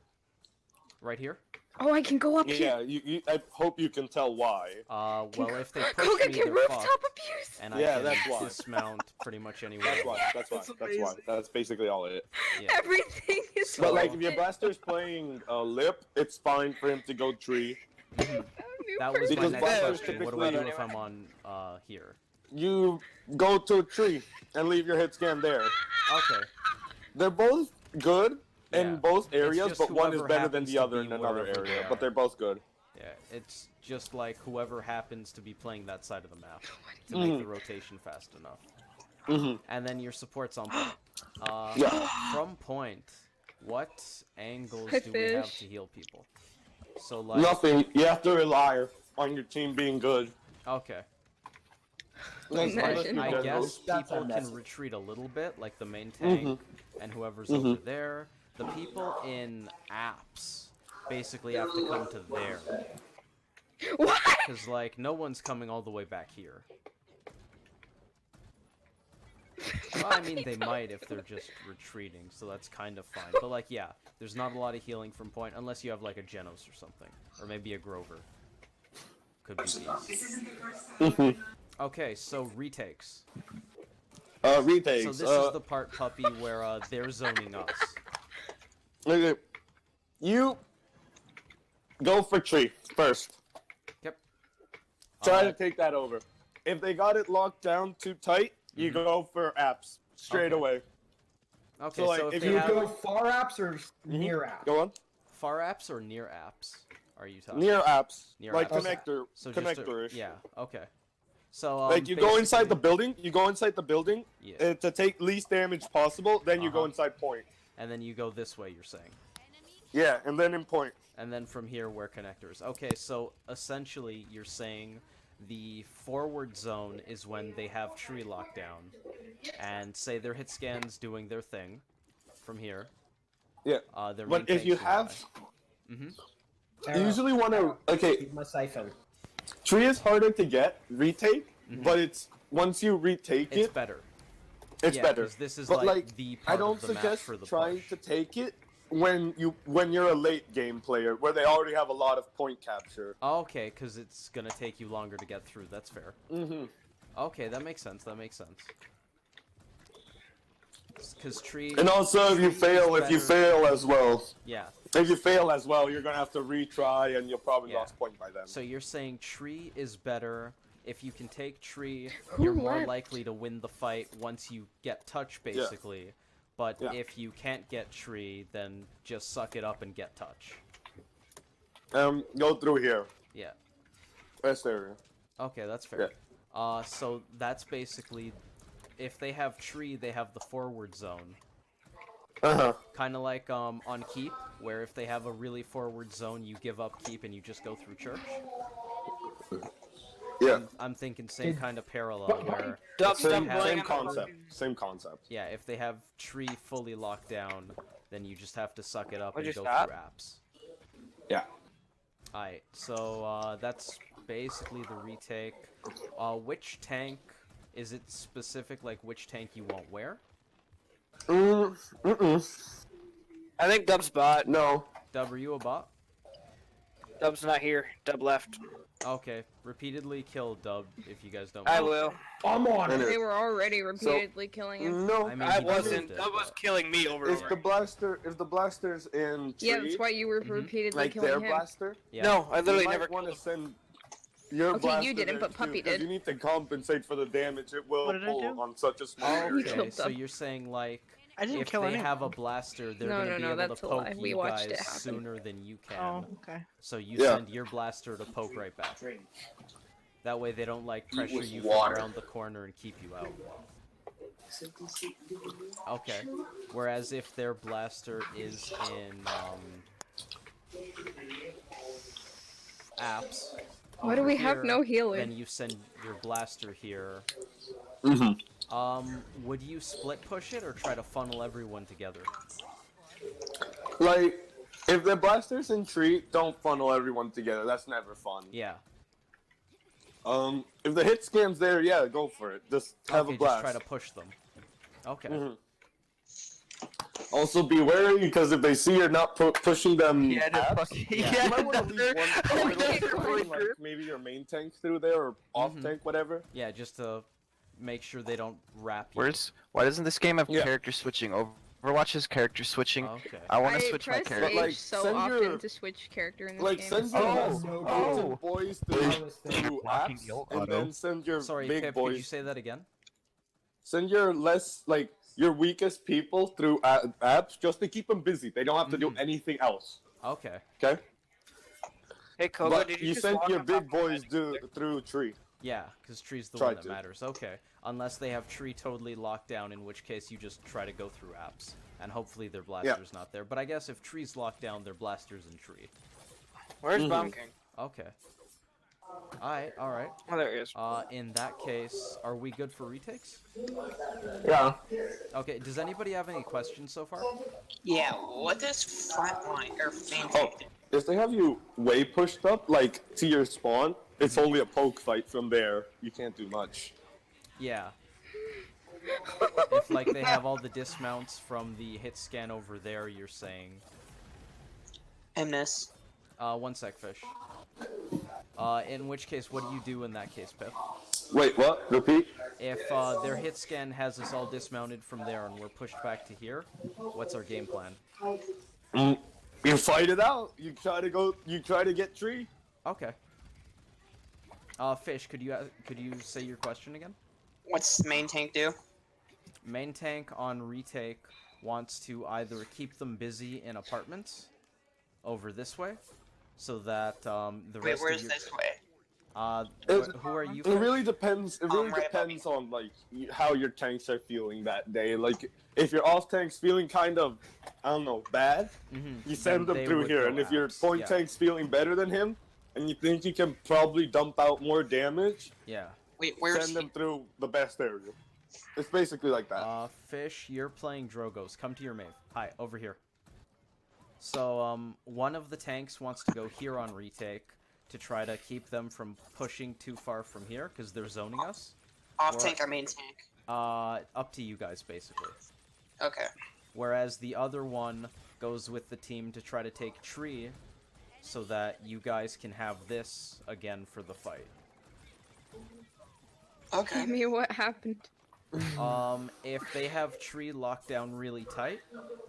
right here. Oh, I can go up Yeah, here. I hope you can tell why. Well, if they push Koga me, can they're rooftop fucked, abuse. and I Yeah, can that's why. dismount pretty much anywhere. That's I why. want. That's why. That's That's why. amazing. That's basically all it. Yeah. Everything is. So- But like, if your blaster's playing lip, it's fine for him to go tree. That was my Because next blasters question. What do I do typically- if I'm on here? You go to a tree and leave your hit scan there. Okay. They're both good Yeah. in both areas, just but one is whoever better than happens the to other be in another wherever they area. are. But they're both good. Yeah, it's just like whoever happens to be playing that side of the map to Mm-hmm. make the rotation fast enough. Hmm. And then your support's on point. Yeah. From point, what angles Hi, do we have fish. to heal people? So like, Nothing. You have to rely on your team being good. okay. That's Imagine. honestly I good. guess That's people can unnecessary. retreat a little bit, like the main tank and whoever's over there. The people in apps basically have to come to there. What? Because, like, no one's coming all the way back here. Well, I mean, they might if they're just retreating, so that's kind of fine. But, like, yeah, there's not a lot of healing from point, unless you have, like, a Genos or something. Or maybe a Grover. Could be these. Okay, so retakes. Retakes. So this is the part, Puppy, where they're zoning us. Okay. You go for tree first. Yep. Try to take that over. If they got it locked down too tight, you go for apps straight Okay. away. Okay, So, like, so if if they You have go far apps or near apps? Go on. far apps or near apps, are you talking? Near apps, Near like apps. connector, So just a- connector-ish. yeah. Okay. So Like you go inside the basically- building. You go inside the building Yeah. to take least damage possible. Then you go Uh-huh. inside point. And then you go this way, you're saying. Yeah, and then in point. And then from here, where connectors. Okay, so essentially, you're saying the forward zone is when they have tree lockdown, and say their hit scans doing their thing from here. Yeah. Their But main if you tanks have, nearby. you usually want to. Okay, Keep my siphon. tree is harder to get retake, but it's once you retake It's it, better. it's Yeah, better. 'cause this is but like the I part don't of the map suggest for the trying push. to take it when you're a late game player where they already have a lot of point capture. Okay, because it's gonna take you longer to get through. That's fair. Mm-hmm. Okay, that makes sense. That makes sense. Because tree. And also, if you tree is fail better- as well. Yeah, If you fail as well, you're gonna have to retry, and you'll probably Yeah. lost point by then. So you're saying tree is better. If you can take tree, Who you're more left? likely to win the fight once you get touch, basically. But if you can't get tree, then just suck it up and get touch. Go through here. Yeah. West area. Okay, that's fair. So that's basically, if they have tree, they have the forward zone. Kind of like on keep, where if they have a really forward zone, you give up keep and you just go through church. Yeah. I'm thinking same kind of parallel where Same concept. Same concept. yeah, if they have tree fully locked down, then you just have to suck it up Would and you go stop? through apps. Yeah. Alright, so that's basically the retake. Which tank is it specific? Like which tank you want where? I think Dub's bot. No. Dub, are you a bot? Dub's not here. Dub left. Okay, repeatedly kill Dub if you guys don't. I mind. will. I'm on They it. were already repeatedly killing him. No. I mean, I he wasn't. deserved it, Dub was but- killing me over If here. the blaster's in tree, Yeah, that's why you were repeatedly like killing their him. blaster, Yeah. No, I literally you never might want killed to him. send your Okay, blaster you didn't, there but Puppy too, 'cause did. You need to compensate for the damage it will What did I pull do? on such a small Oh, area. killed okay, so Dub. you're saying like I didn't if kill they anyone. have a blaster, they're No, gonna no, be no, able that's to a poke lie. you We watched guys it happen. sooner than you can. Oh, okay. So you Yeah. send your blaster to poke right back. That way they don't like pressure with you water. from around the corner and keep you out. Okay. Whereas if their blaster is in apps, Why do we have here, no healing? then you send your blaster here. Would you split push it or try to funnel everyone together? Like, if the blaster's in tree, don't funnel everyone together. That's never fun. Yeah. If the hit scan's there, yeah, go for it. Just have Okay, a blast. just try to push them. Okay. Also, be wary because if they see you're not pushing them, Yeah, apps, fucking- you yeah, might want to leave they're- one Oh, little yeah, circle, like maybe your main tank through there or off tank, whatever. Yeah, just to make sure they don't wrap you. Why doesn't this game have Yeah. character switching? Overwatch is character switching. Okay. I want to I switch my press character. H like, so send often your- to switch character in this Like, game. send your less no potent good. boys Honestly. through Blocking apps, the ult and auto. then send your Sorry, big Pip, boys. could you say that again? Send your less, like, your weakest people through apps just to keep them busy. They don't have to do anything else. Okay. Okay? Hey, Koga, But did you you just send walk your on top big of my boys through tree. Yeah, because tree's the Try one that to. matters. Okay. Unless they have tree totally locked down, in which case you just try to go through apps. And hopefully their blaster's not there. But I guess if tree's locked down, their blaster's in tree. Where's Bomb King? Okay. Alright, alright. Oh, there he is. In that case, are we good for retakes? Yeah. Okay, does anybody have any questions so far? Yeah, what does frontline or main Oh, tank do? if they have you way pushed up, like, to your spawn, it's only a poke fight from there. You can't do much. Yeah. If, like, they have all the dismounts from the hit scan over there, you're saying... MS. One sec, Fish. In which case, what do you do in that case, Pip? Wait, what? Repeat? If their hit scan has us all dismounted from there and we're pushed back to here, what's our game plan? You fight it out. You try to get tree. Okay. Fish, could you say your question again? What's the main tank do? Main tank on retake wants to either keep them busy in apartments over this way, so that the Wait, rest where's of your... this way? Who are you? It really depends. It really right above depends on like how your tanks are feeling that day. Like if your off tank's feeling kind of, I don't know, bad, you send Then them they through would here. go And if your apps, point yeah. tank's feeling better than him, and you think you can probably dump out more damage, Yeah. Wait, where's send them through the best area. It's basically like that. Fish, you're playing Drogos. Come to your mave. Hi, over here. So, one of the tanks wants to go here on retake to try to keep them from pushing too far from here, because they're zoning us. off tank or main tank? Up to you guys, basically. Okay. Whereas the other one goes with the team to try to take tree, so that you guys can have this again for the fight. Okay. Tell me what happened. If they have tree locked down really tight,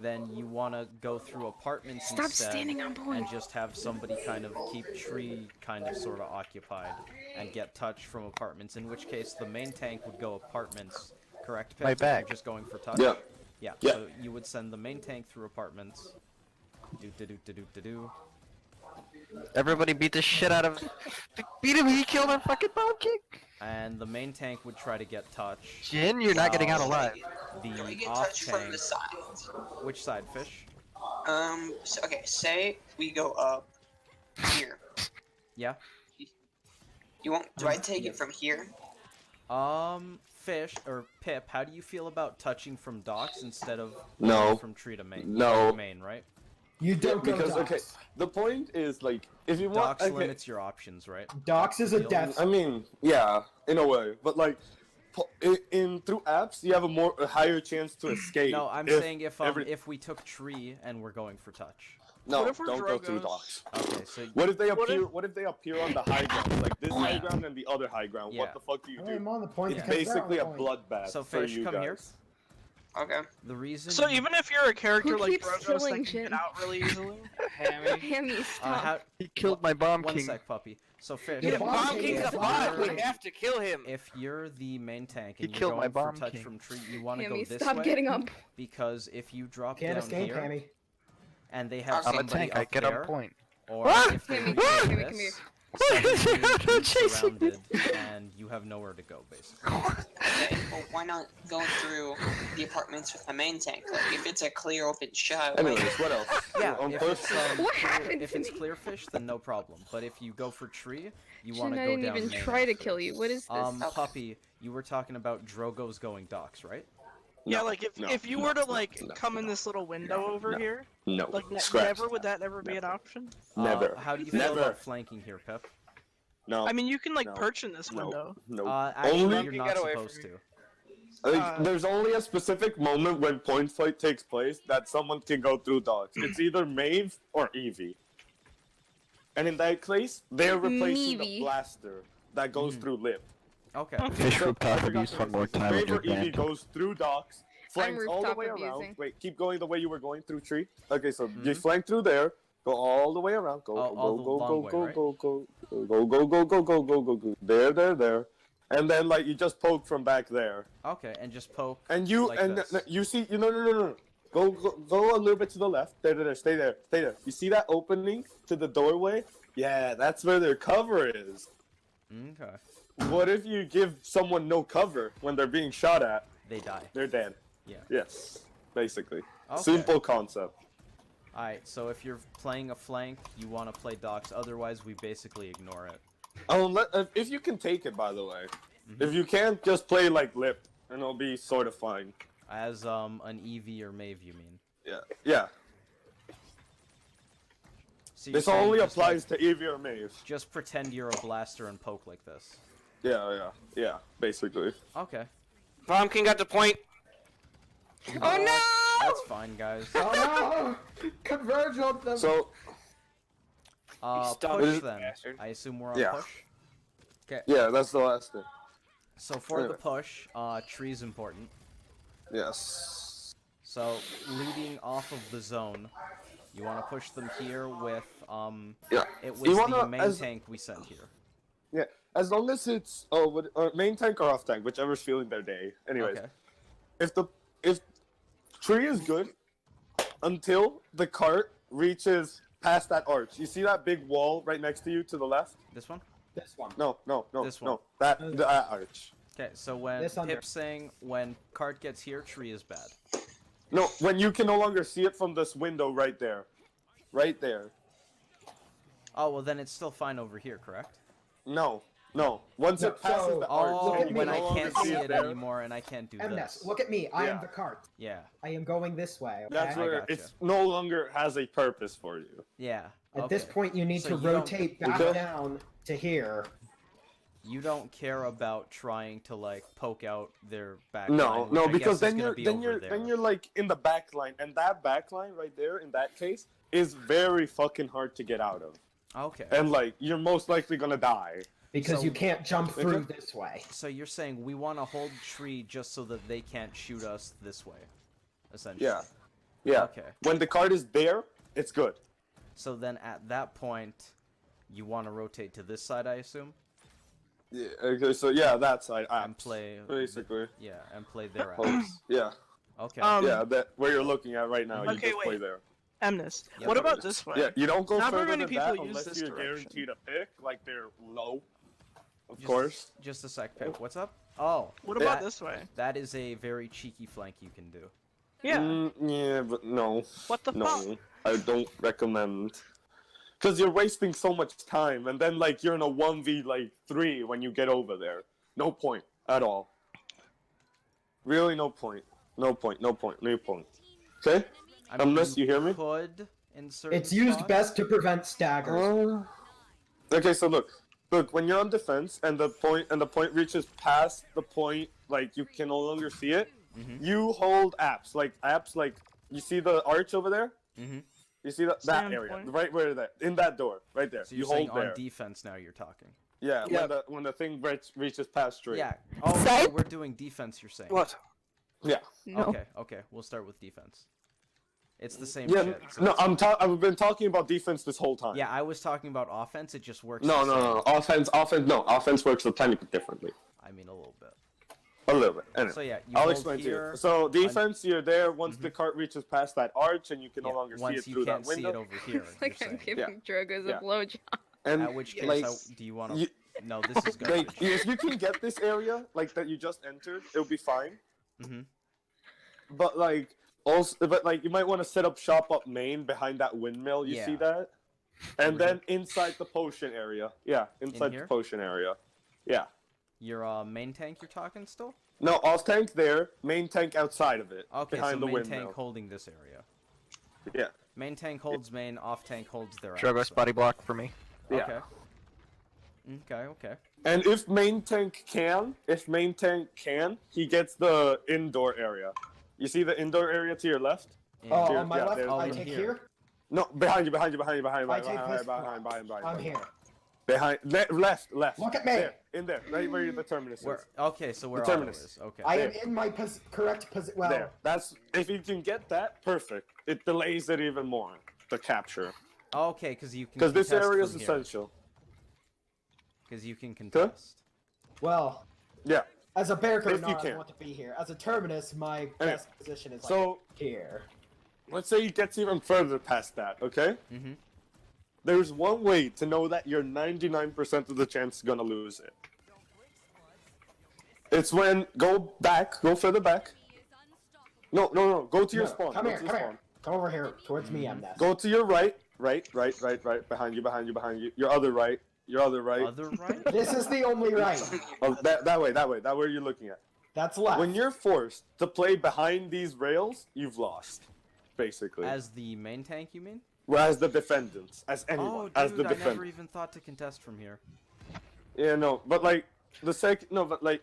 then you want to go through apartments Stop instead standing on point. and just have somebody kind of keep tree kind of sort of occupied and get touch from apartments, in which case the main tank would go apartments, correct, Pip? My If back. you're just going for touch? Yeah. Yeah, Yeah. so you would send the main tank through apartments. Do-do-do-do-do-do. Everybody beat the shit out of. Beat him. He killed our fucking bomb king. And the main tank would try to get touch. Jin, you're not getting out alive. Can we The get off touch from tank. the sides? Which side, Fish? So, okay, say we go up here. Yeah. You want? Do I take it from here? Fish or Pip, how do you feel about touching from docks instead of No. from tree to main? No. Main, right? You don't go Because docks. okay, the point is like if you want Docks okay, limits your options, right? Docks is a Deal? death. I mean, yeah, in a way, but like in through apps you have a higher chance to escape. No, I'm if saying if we took tree and we're going for touch. No, What if we're don't go through Drogos? docks. Okay, so What if they What appear? if- What if they appear on the high ground, like this high ground and the other high ground? Yeah. What the fuck do you do? I'm on the point. It's because they're basically a on the point. bloodbath So for Fish, you come guys. here. Okay. The reason. So even if you're a character Who like keeps Brogos killing that can Jin? get out really easily, Hammy, stop. how, He killed my bomb one king. sec, puppy. So Fish. Yeah, if Bomb Bomb King King's is a bot. fine. We have to kill him. If you're the main tank He and you're killed my going for bomb touch king. from tree, you want to go Hammy, this stop way getting up. because if you drop Can't down escape, here Hammy. and they have I'm a I'm a somebody tank. I up get there, on point. or Ah! if they Hammy, reach Hammy, this, come here. suddenly I'm you're chasing surrounded and you have nowhere to go, basically. Okay. Well, why not go through the apartments with the main tank? Like, if it's a clear open shot. like- Anyways, what else? Yeah, On if push? it's, What happened if to it's me? clear fish, then no problem. But if you go for tree, you want Shouldn't to I go didn't down even main try to after. kill you. What is this? Puppy, you were talking about Drogo's going docks, right? yeah, No, like no, if you no, were to no, like no, come in this little window over no. here, No, like scratch. never would that ever be an option? Never. How do you feel Never. about flanking here, Pep? No. I mean, you can like No. perch in this no. window. No. Actually, Only- you're You not get away supposed from to. Like, there's only a specific moment when point fight takes place that someone can go through dogs. It's either Maeve or Eevee. And in that case, they're replacing the Meavy. blaster that goes through lip. Okay. Fish So, rooftop I forgot abuse to one more mention, time with Maeve your or Eevee band. goes through docks, flanks all the rooftop way abusing. around. Wait, keep going the way you were going through tree. Okay, so you flank through there, go all the way around, go, All go, the go, long go, way, go, right? go, go, go, go, go, go, go, go, go, go, there, and then like you just poke from back there. Okay, and just poke. And you like and this. you see no. Go a little bit to the left. There. Stay there. You see that opening to the doorway? Yeah, that's where their cover is. Okay. What if you give someone no cover when they're being shot at? They die. They're dead. Yeah. Yes, basically. Okay. Simple concept. Alright, so if you're playing a flank, you want to play docks. Otherwise, we basically ignore it. If you can take it, by the way. If you can't, just play like lip, and it'll be sort of fine. As an Eevee or Maeve, you mean? Yeah. So you're This saying only just, applies like, to Eevee or Maeve. Just pretend you're a blaster and poke like this. Yeah, basically. Okay. Bomb King got the point. Oh no! That's fine, guys. Oh no! Converge on them. So, Stop Push it, then. bastard. I assume we're on Yeah. push? Okay. yeah, that's the last thing. So for the Anyway. push, tree's important. Yes. So leading off of the zone, you want to push them here with Yeah. it was You the wanna- main as- tank we sent here. Yeah, as long as it's main tank or off tank, whichever's feeling their day. Anyways, Okay. if tree is good until the cart reaches past that arch. You see that big wall right next to you to the left? This one? This one. No, This one. no. That arch. Okay, so when This under. Pip's saying when cart gets here, tree is bad. No, when you can no longer see it from this window right there. Right there. Oh well, then it's still fine over here, correct? No. Once No, it passes so- the arch, Oh, look at me. when no I longer can't see see it there. anymore and I can't do MNES, this. look at me. I am Yeah. the cart. Yeah, I am going this way. Okay. That's where gotcha. it's no longer has a purpose for you. yeah. At this okay. point, you need So to you don't- rotate back Okay. down to here. You don't care about trying to like poke out their back. No, line, which no, I because guess is then gonna you're be then over you're there. then you're like in the back line, and that back line right there in that case is very fucking hard to get out of. Okay. And like you're most likely gonna die. because So- you can't jump through this way. So you're saying we want to hold tree just so that they can't shoot us this way, essentially. Yeah. Yeah. Okay. When the card is there, it's good. So then at that point, you want to rotate to this side, I assume, Yeah. Okay. So yeah, that side. and play. Basically. Yeah, and play their Oh, apps. yeah. Okay. Yeah. That where you're looking at right now. You Okay, just play wait. there. Amnes. Yep. What about this way? Yeah. You don't go Not very further many than people that use unless this you're direction. guaranteed a pick, like they're low. Of Just- course. Just a sec, Pip. What's up? Oh, What about that- this way? That is a very cheeky flank you can do. Yeah. Yeah, but no. What the No, fuck? I don't recommend. Because you're wasting so much time, and then like you're in a 1v3 when you get over there. No point at all. Really, no point. No point. No point. No point. Okay. I mean, Unless you hear me. Could in certain It's used spots. best to prevent staggers. Okay, so look. When you're on defense and the point reaches past the point, like you can no longer see it. Mhm. You hold apps like you see the arch over there. Mhm. You see that Stand area, point. right where that in that door, right there. So You you're saying hold there. on defense now. You're talking. Yeah, Yeah. when the thing reaches past straight. Yeah. Oh, so Side? we're doing defense. You're saying. What? Yeah. No. Okay. Okay. We'll start with defense. It's the same Yeah. shit. so No, it's- I've been talking about defense this whole time. Yeah, I was talking about offense. It just works. No, the no, no. Offense. No, offense works a tiny bit differently. I mean, a little bit. A little bit. Anyway, So yeah, you I'll hold explain to here. you. So defense, you're there once the cart reaches past that arch, and you can Yeah, no longer see once it you through can't that see window. it over here. It's like you're I'm saying. giving Drogos Yeah. a blowjob. And At which case, like, do you want to? you- No, this is like garbage. if you can get this area like that you just entered, it'll be fine. Mhm. But like you might want to set up shop up main behind that windmill. You see Yeah. that? And then inside the potion area. Yeah, inside here? the potion area. Yeah. Your main tank. You're talking still? No, off tank there, main tank outside of it. Okay, behind so the main windmill. tank holding this area. Yeah. Main tank holds main. Off tank holds their. Drogos outside. body block for me. Yeah. Okay. Okay. Okay. And if main tank can, he gets the indoor area. You see the indoor area to your left? Oh, And- on my Yeah, left, there's I one take here. here. No, behind you. I take this. Behind. I'm here. Left. Look at me. There, in there, right where the terminus Where, is. okay, so where The auto terminus. is. Okay. I am There. in my correct position. Well, There. That's if you can get that, perfect. It delays it even more. The capture, Okay, because you can. because this contest area is from here. essential. Because you can contest. well, Yeah. as a Bearker, If you no, I can. want to be here. As a Terminus, my best position is like So here. let's say he gets even further past that. Okay. Mhm. There's one way to know that you're 99% of the chance gonna lose it. It's when go further back. No, go to your No, spawn. Come go here, to come your here. spawn. Come over here, towards me, Amnes. Go to your right, behind you. Your other right. Other right? This is the only right. Oh, that way. That way you're looking at. That's left. When you're forced to play behind these rails, you've lost, basically. As the main tank, you mean? Whereas the defendants, as anyone, Oh, dude, as the I never defendant. even thought to contest from here. Yeah, no, but like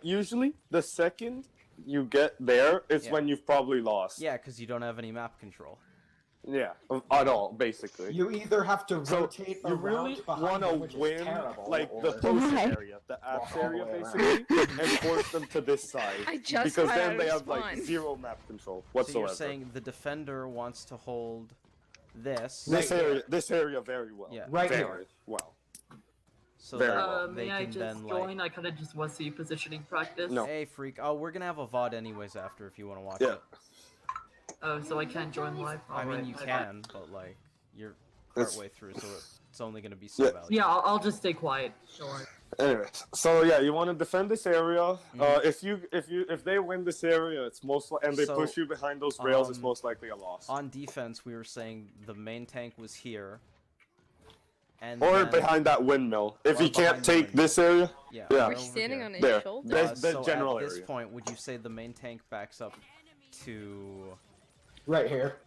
usually the second you get there, it's Yeah. when you've probably lost. Yeah, because you don't have any map control. Yeah, at all, basically. You either have to So rotate you around really behind want to them, which is win terrible, like the or- potion Why? area, the apps Walk all area, the way around. basically, and force them to this side. I just because got then out they of have like spawn. zero map control So whatsoever. you're saying the defender wants to hold this. this Right here. this area very well. Yeah. Right very here. well. So Very that well. they May I can just then join? like. I kind of just want to see positioning practice. No. Hey, freak. Oh, we're gonna have a VOD anyways after if you want to watch Yeah. it. Oh, so I can't join live? I mean, Alright, you I- can, but like, you're It's- partway through, so it's only gonna be so Yeah. valuable. Yeah, I'll just stay quiet. Don't worry. Anyways, so yeah, you want to defend this area. Mm-hmm. If they win this area, it's and they So, push you behind those rails, it's um, most likely a loss. On defense, we were saying the main tank was here. And Or then- behind that windmill. If Or he can't behind the take windmill. this area, Yeah, Yeah. right We're over standing here. on his There. shoulder. There's the so general at this area. point, would you say the main tank backs up to? Right here.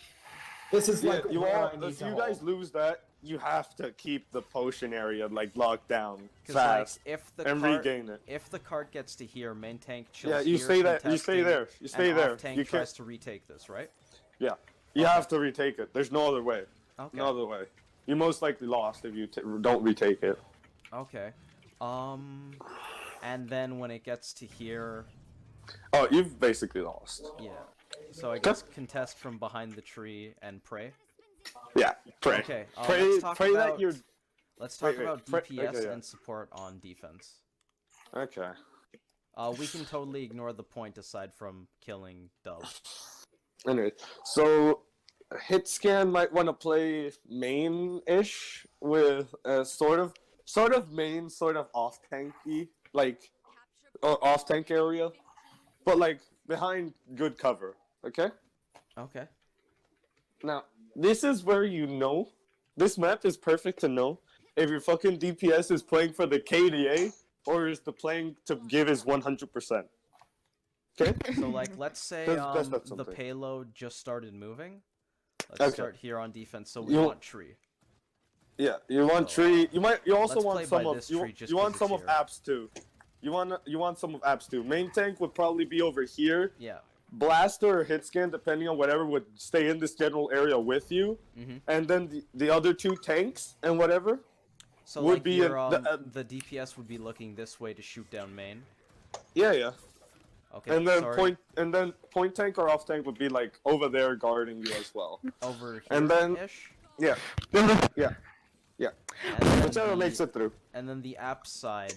This is yeah, like you where all, I need if to you hold. guys lose that, you have to keep the potion area like locked down 'Cause, like, fast if the and cart, regain it. if the cart gets to here, main tank chills Yeah, you here, stay that. You contesting, stay there. You stay and there. Off tank You tries can't. to retake this, right? Yeah, you have to retake it. There's no other way. Okay. No other way. You most likely lost if you don't retake it. Okay. And then when it gets to here, Oh, you've basically lost. yeah. So I guess contest from behind the tree and pray. Yeah, pray. Okay. Pray, let's talk pray about, that you're. Let's talk wait, about pray- DPS okay, yeah. and support on defense. Okay. We can totally ignore the point aside from killing Dub. Anyway, so hit scan might want to play main-ish with sort of main, sort of off tanky, like or off tank area, but like behind good cover. Okay. Okay. Now this is where you know this map is perfect to know if your fucking DPS is playing for the KDA or is the playing to give his 100%. Okay. So like, let's say That's the something. payload just started moving. Let's Okay. start here on defense. So we You- want tree. Yeah, you want So, tree. You also let's want play some by of this you, tree just you want 'cause some it's of here. apps too. You want some of apps too. Main tank would probably be over here. Yeah. Blaster or hit scan, depending on whatever, would stay in this general area with you. Mhm. And then the other two tanks and whatever. So Would like be your, in the DPS would be looking this way to shoot down main. Yeah. Okay. And then sorry. point tank or off tank would be like over there guarding you as well. Over here. and then- ish. Yeah. Yeah. And then Whichever the, makes it through. And then the app side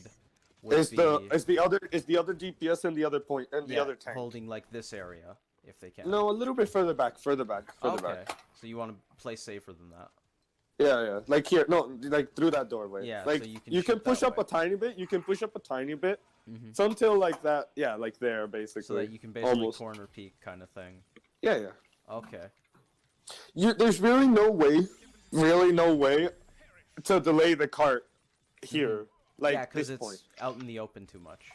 would Is be the other DPS and the other point and the yeah, other tank. holding like this area if they can. No, a little bit further back. Okay. So you want to play safer than that. Yeah. Like here, no, like through that doorway. Yeah, Like so you can you can shoot push that up way. a tiny bit. You can push up a tiny bit. Mhm. So until like that, yeah, like there basically. So that you can basically Almost. corner peek kind of thing. Yeah. Okay. There's really no way to delay the cart here. Like yeah, because this it's point. out in the open too much.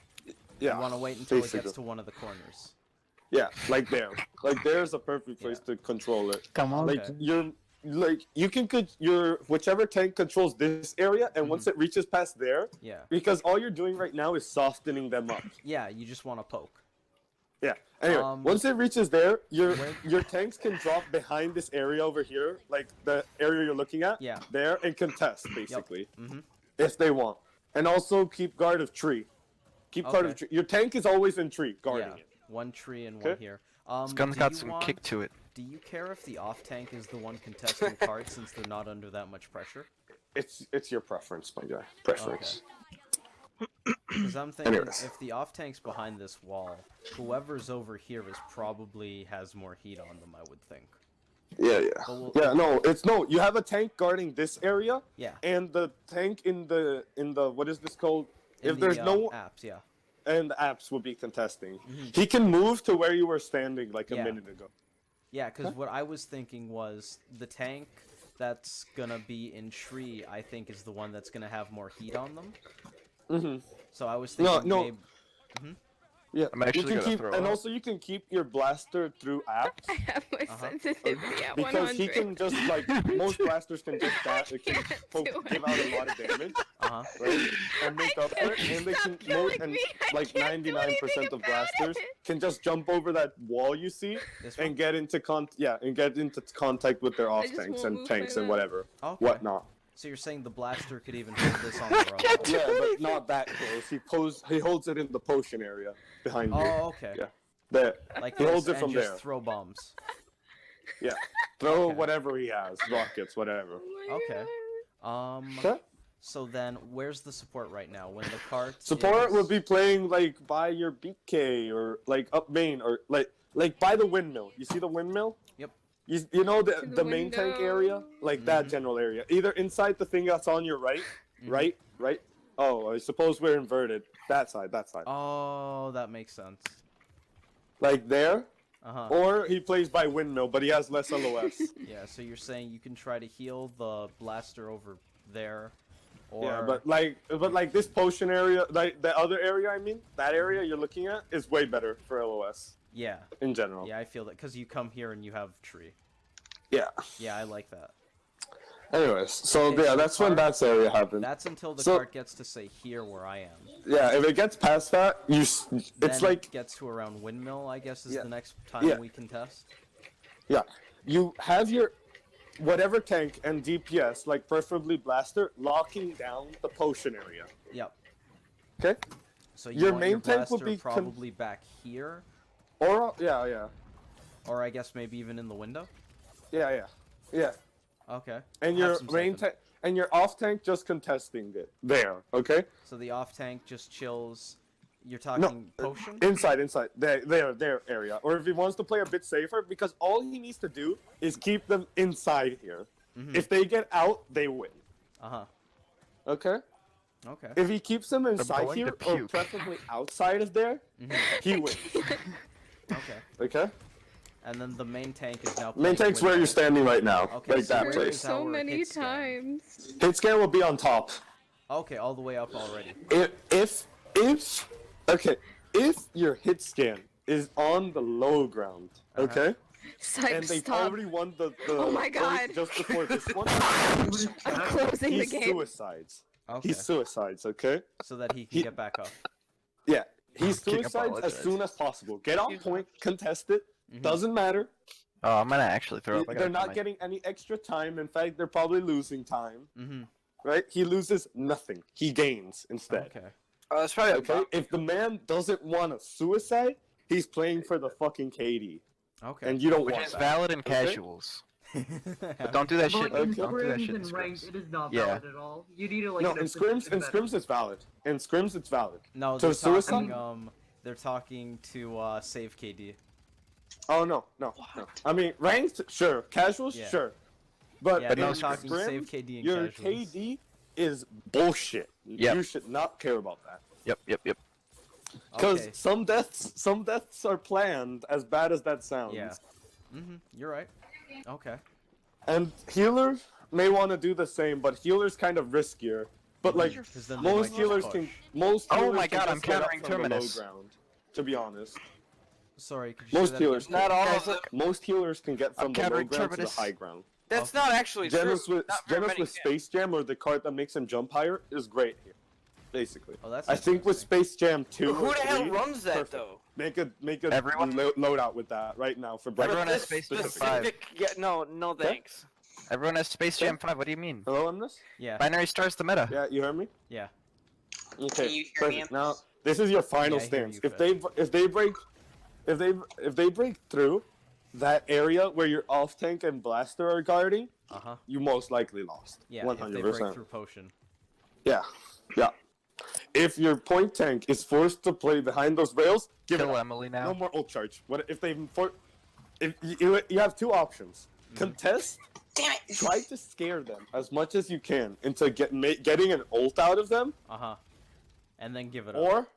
Yeah. You want to wait until it basically. gets to one of the corners. Yeah, like there. Like there's a perfect place to control it. Come on. Like Okay. you can your whichever tank controls this area, and once it reaches past there, Yeah. because all you're doing right now is softening them up. Yeah, you just want to poke. Yeah. Anyway, once it reaches there, where- your tanks can drop behind this area over here, like the area you're looking at. Yeah. There and contest basically, Mhm. if they want, and also keep guard of tree. Keep guard of Okay. tree. Your tank is always in tree, guarding Yeah. it. One tree and one Okay. here. This gun's do got you some want- kick to it. Do you care if the off tank is the one contesting cards since they're not under that much pressure? It's your preference, my guy. Preference. Because I'm thinking Anyways. if the off tank's behind this wall, whoever's over here is probably has more heat on them. I would think. Yeah. But we'll- Yeah, no. You have a tank guarding this area, Yeah. and the tank in the what is this called? In If the, there's no apps, yeah. and the apps will be contesting. He can move to where you were standing like a Yeah. minute ago. Yeah, because what I was thinking was the tank that's gonna be in tree, I think, is the one that's gonna have more heat on them. Mhm. So I was No, thinking no. maybe... Yeah. I'm actually you can gonna keep, throw and up. also you can keep your blaster through apps I have my sensitivity at because 100. he can just like most blasters can just it can can't do give out a lot of damage, Uh-huh. right? And make up for it, and they Stop can most killing and me, I like can't do 99% anything of about blasters it. can just jump over that wall you see This one? and get into contact with their off just tanks won't and move tanks my and mouth. whatever, Okay. whatnot. So you're saying the blaster could even hold this on their own? Yeah, but not that close. He holds it in the potion area behind you. Oh, okay. Yeah. There. Like He this, holds it and from just there. throw bombs. Yeah. Throw Okay. whatever he has, rockets, whatever. Okay. Okay. So then, where's the support right now? When the cart Support is... would be playing like by your BK or like up main or like by the windmill. You see the windmill? Yep. You know To the the main tank window. area, like that general area. Either inside the thing that's on your right, right. Oh, I suppose we're inverted. That side. Oh, that makes sense. Like there. Uh-huh. Or he plays by windmill, but he has less LOS. Yeah, so you're saying you can try to heal the blaster over there, or... Yeah, but like this potion area, like the other area, I mean, that area you're looking at is way better for LOS Yeah. in general. Yeah, I feel that, because you come here and you have tree. Yeah. Yeah, I like that. Anyways, so Okay, yeah, so that's when cart- that area happened. That's until the So- cart gets to say here where I am. Yeah, if it gets past that, it's Then like it gets to around windmill, I guess, is Yeah. the next time Yeah. we can test. yeah, you have your whatever tank and DPS, like preferably blaster, locking down the potion area. Yep. Okay. So you Your want main your tank will blaster be probably back here, Or yeah. or I guess maybe even in the window. Yeah. Okay. And Have your some main siphon. tank and your off tank just contesting it there. Okay. So the off tank just chills. You're talking potion? Inside, their area. Or if he wants to play a bit safer, because all he needs to do is keep them inside here. Mhm. If they get out, they win. Uh-huh. Okay? Okay. If he keeps them inside going here, to or puke. preferably outside of there, he wins. Okay. Okay? And then the main tank is now Main playing tank's where you're window. standing right now. Okay, like so that where place. is So our many hit scan? times. Hit scan will be on top. Okay, all the way up already. If your hit scan is on the low ground, okay? Psych, And they've stop. already won the Oh my point God. just before this one. I'm closing the He's game. suicides. Okay. He's suicides, okay? So that he can get back up. Yeah. He's King suicides as apologized. soon as possible. Get on point, contest it. Mhm. Doesn't matter. Oh, I'm gonna actually throw up. I gotta They're find not my- getting any extra time. In fact, they're probably losing time. Mm-hmm. Right? He loses nothing. He gains instead. Okay. Oh, that's probably Okay? If the man doesn't want a suicide, he's playing for the fucking KD. Okay. And you don't Which want is that. valid in Okay? casuals. But don't do that But shit. like, in Don't do that scrims shit in and ranked, scrims. it is not Yeah. valid at all. You need to like. No, get a in scrims, position better. it's valid. In scrims, it's valid. No, So they're suicide? talking, they're talking to save KD. Oh no. I mean, ranked, sure. Casuals, Yeah. sure. But, Yeah, But they're no in talking scrims, save KD and your casuals. KD is bullshit. Yep. You should not care about that. Yep. Because Okay. some deaths are planned. As bad as that sounds. Yeah. Mm-hmm. You're right. Okay. And healers may want to do the same, but healers kind of riskier. But like 'Cause then they most might healers just can, push. most Oh healers my can God, just I'm get up countering from the low Terminus. ground. To be honest, Sorry, could you most say that healers, again? Not all of them. most healers can get from the low countering ground to the Terminus. high ground. That's not actually true. Genos with Not very Genos many with can. Space Jam, or the card that makes him jump higher, is great here. Basically, Oh, that's I think with interesting. Space Jam 2 Who or the hell 3, runs that perfect. though? Make a Everyone? loadout with that right now for For Everyone breakfast. has this Space Jam 5. specific, yeah, no thanks. Everyone has Space Jam 5. What do you mean? Hello on this? Yeah. Binary Star's the meta. Yeah, you heard me? Yeah. Okay. Can you hear me? perfect. Now this is your final Yeah, I hear stance. you, If they break through that area where your off tank and blaster are guarding, Uh-huh. you most likely lost. Yeah, 100%. if they break through potion. Yeah. If your point tank is forced to play behind those rails, give it Kill up. Emily now. No more ult charge. What if if you have two options? Contest. Damn it! Try to scare them as much as you can into getting an ult out of them, Uh-huh. And then give it up.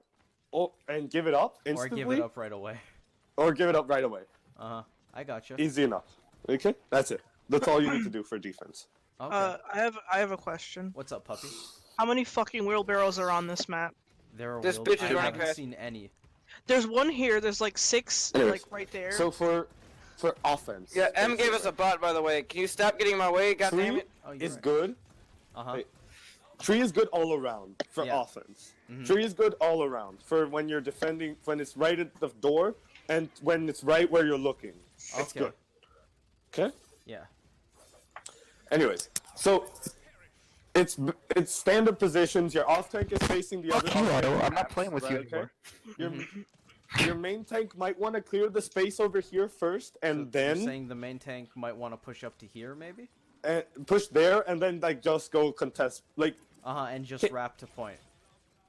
and give it up Or instantly, give it up right away. or give it up right away. Uh-huh. I gotcha. Easy enough. Okay, that's it. That's all you need to do for defense. Okay. I have a question. What's up, puppy? How many fucking wheelbarrows are on this map? There are This wheel- bitch is I running haven't past. seen any. There's one here. There's like 6, Anyways, like right there. So for offense, Yeah, M gave us a bot, by the way. Can you stop getting in my way? God damn it! Oh, you're It's right. good. Uh-huh. Wait. Tree is good all around for Yeah. offense. Mhm. Tree is good all around for when you're defending, when it's right at the door, and when it's right where you're looking. It's Okay. good. Okay. Yeah. Anyways, so it's standard positions. Your off tank is facing the other. Fuck you, off tank Otto. I'm not perhaps, playing with you right, okay? anymore. Your main tank might want to clear the space over here first, and So you're then saying the main tank might want to push up to here, maybe? push there, and then like just go contest. Like Uh-huh, and just Okay. wrap to point.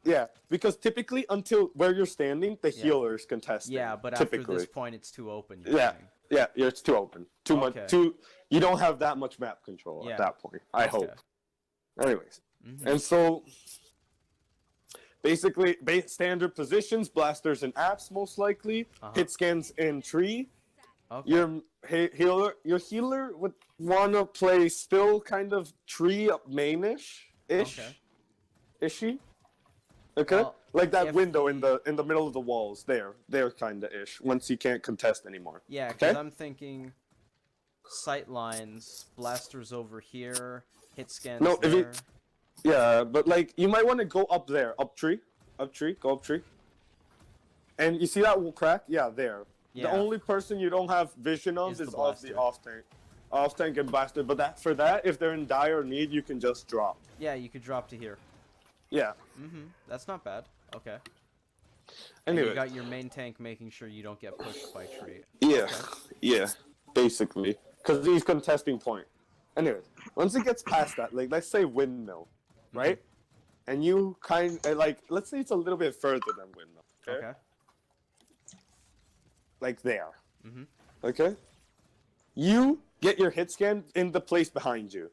yeah, because typically until where you're standing, the Yeah. healers contest. Yeah, but typically. after this point, it's too open. You're Yeah. saying. Yeah, it's too open. Too much. Okay. You don't have that much map control Yeah. at that point. I Okay. hope. Anyways, Mhm. and so basically, standard positions, blasters and apps most likely. Uh-huh. Hit scans in tree. Okay. Your healer would wanna play still kind of tree up mainish ish. Okay. Is she? Okay. Well, like that if window in the middle of the walls there. They're kinda ish. Once you can't contest anymore. Yeah, because Okay? I'm thinking sight lines, blasters over here, hit scans No, if you- there. Yeah, but like you might want to go up there, go up tree. And you see that crack? Yeah, there. Yeah. The only person you don't have vision of Is is the off the blaster. off tank and blaster. But if they're in dire need, you can just drop. Yeah, you could drop to here. Yeah. Mm-hmm. That's not bad. Okay. And Anyway, you got your main tank making sure you don't get pushed by tree. yeah, Okay. yeah, basically, because he's contesting point. Anyways, once it gets past that, like let's say windmill, right? And you like let's say it's a little bit further than windmill. Okay. Like there. Mhm. Okay. You get your hit scan in the place behind you.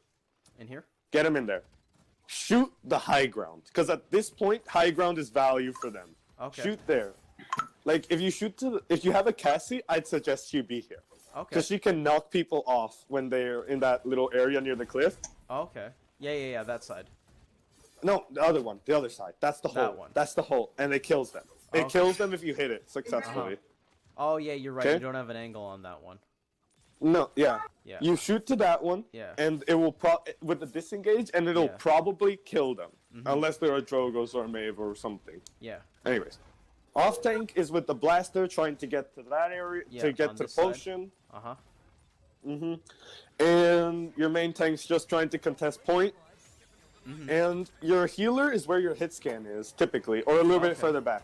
In here? Get him in there. Shoot the high ground, because at this point, high ground is value for them. Okay. Shoot there. Like if you have a Cassie, I'd suggest you be here. Okay. Because she can knock people off when they're in that little area near the cliff. Okay. Yeah, that side. No, the other one, the other side. That's the hole. That one. That's the hole, and it kills them. It Okay. kills them if you hit it successfully. Oh yeah, you're right. Okay. You don't have an angle on that one. No, yeah. Yeah. You shoot to that one, Yeah. and it will with the disengage, and it'll Yeah. probably kill them, Mhm. unless they're a Drogos or a Mave or something. Yeah. Anyways, off tank is with the blaster trying to get to that area Yeah, to get on to this side. potion. Uh-huh. And your main tank's just trying to contest point. And your healer is where your hit scan is typically, or a little bit Okay. further back,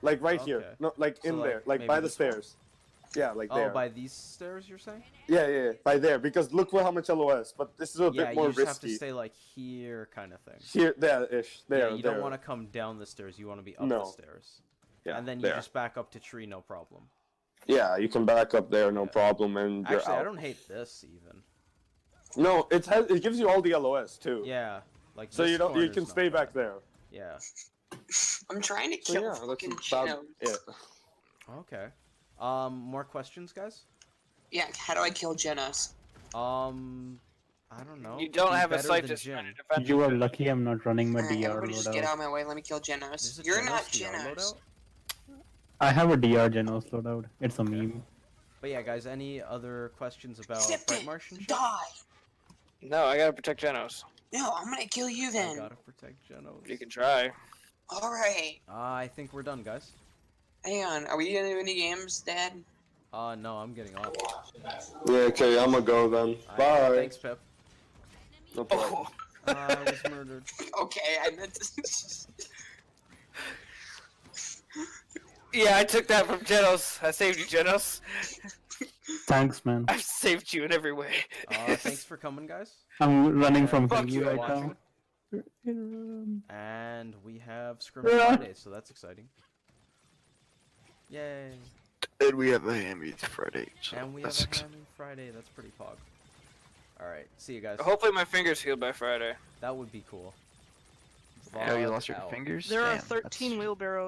like right Okay. here, no, like So, in like, there, like maybe by the this one? stairs. Yeah, like Oh, there. by these stairs, you're saying? Yeah, by there, because look how much LOS, but this is a Yeah, bit more you just have to risky. stay like here, kind of thing. Here, there-ish, there, Yeah, you there. don't want to come down the stairs. You want to be up No. the stairs. Yeah, And then you there. just back up to tree, no problem. Yeah, you can back up there, no Yeah. problem, and you're Actually, out. I don't hate this even. No, it gives you all the LOS too. Yeah, like So this you corner's can not stay bad. back there. Yeah. I'm trying to So kill yeah, that's fucking about Genos. it. Okay. More questions, guys? Yeah, how do I kill Genos? I don't know. You don't Be have a better sight than to try to Jin. defend. You are lucky I'm not running my Alright, DR everybody just get loadout. out of my way, let me kill Genos. There's a You're not DR Genos. loadout? I have a DR Genos loadout. It's a meme. But yeah, guys, any other questions about Accept it! Brightmarsh and shit? Die! No, I gotta protect Genos. No, I'm gonna kill you I then. gotta protect Genos. You can try. Alright. I think we're done, guys. Hang on, are we gonna do any games, Dad? No, I'm getting off. Yeah, okay, I'm gonna go then. Bye. Thanks, Pip. No problem. I was murdered. Okay, I meant to. Yeah, I took that from Genos. I saved you, Genos. Thanks, man. I've saved you in every way. Thanks for coming, guys. I'm running from Fuck Higgy you, right watching. now. And we have Scrimmage Yeah. Friday, so that's exciting. Yay. And we have a Hammy Friday. So And we have that's a Hammy Friday. That's pretty pog. Alright, see you guys. Hopefully my finger's healed by Friday. That would be cool. Oh, you Vlog lost your out. fingers? There are Damn, 13 that's- wheelbarrows.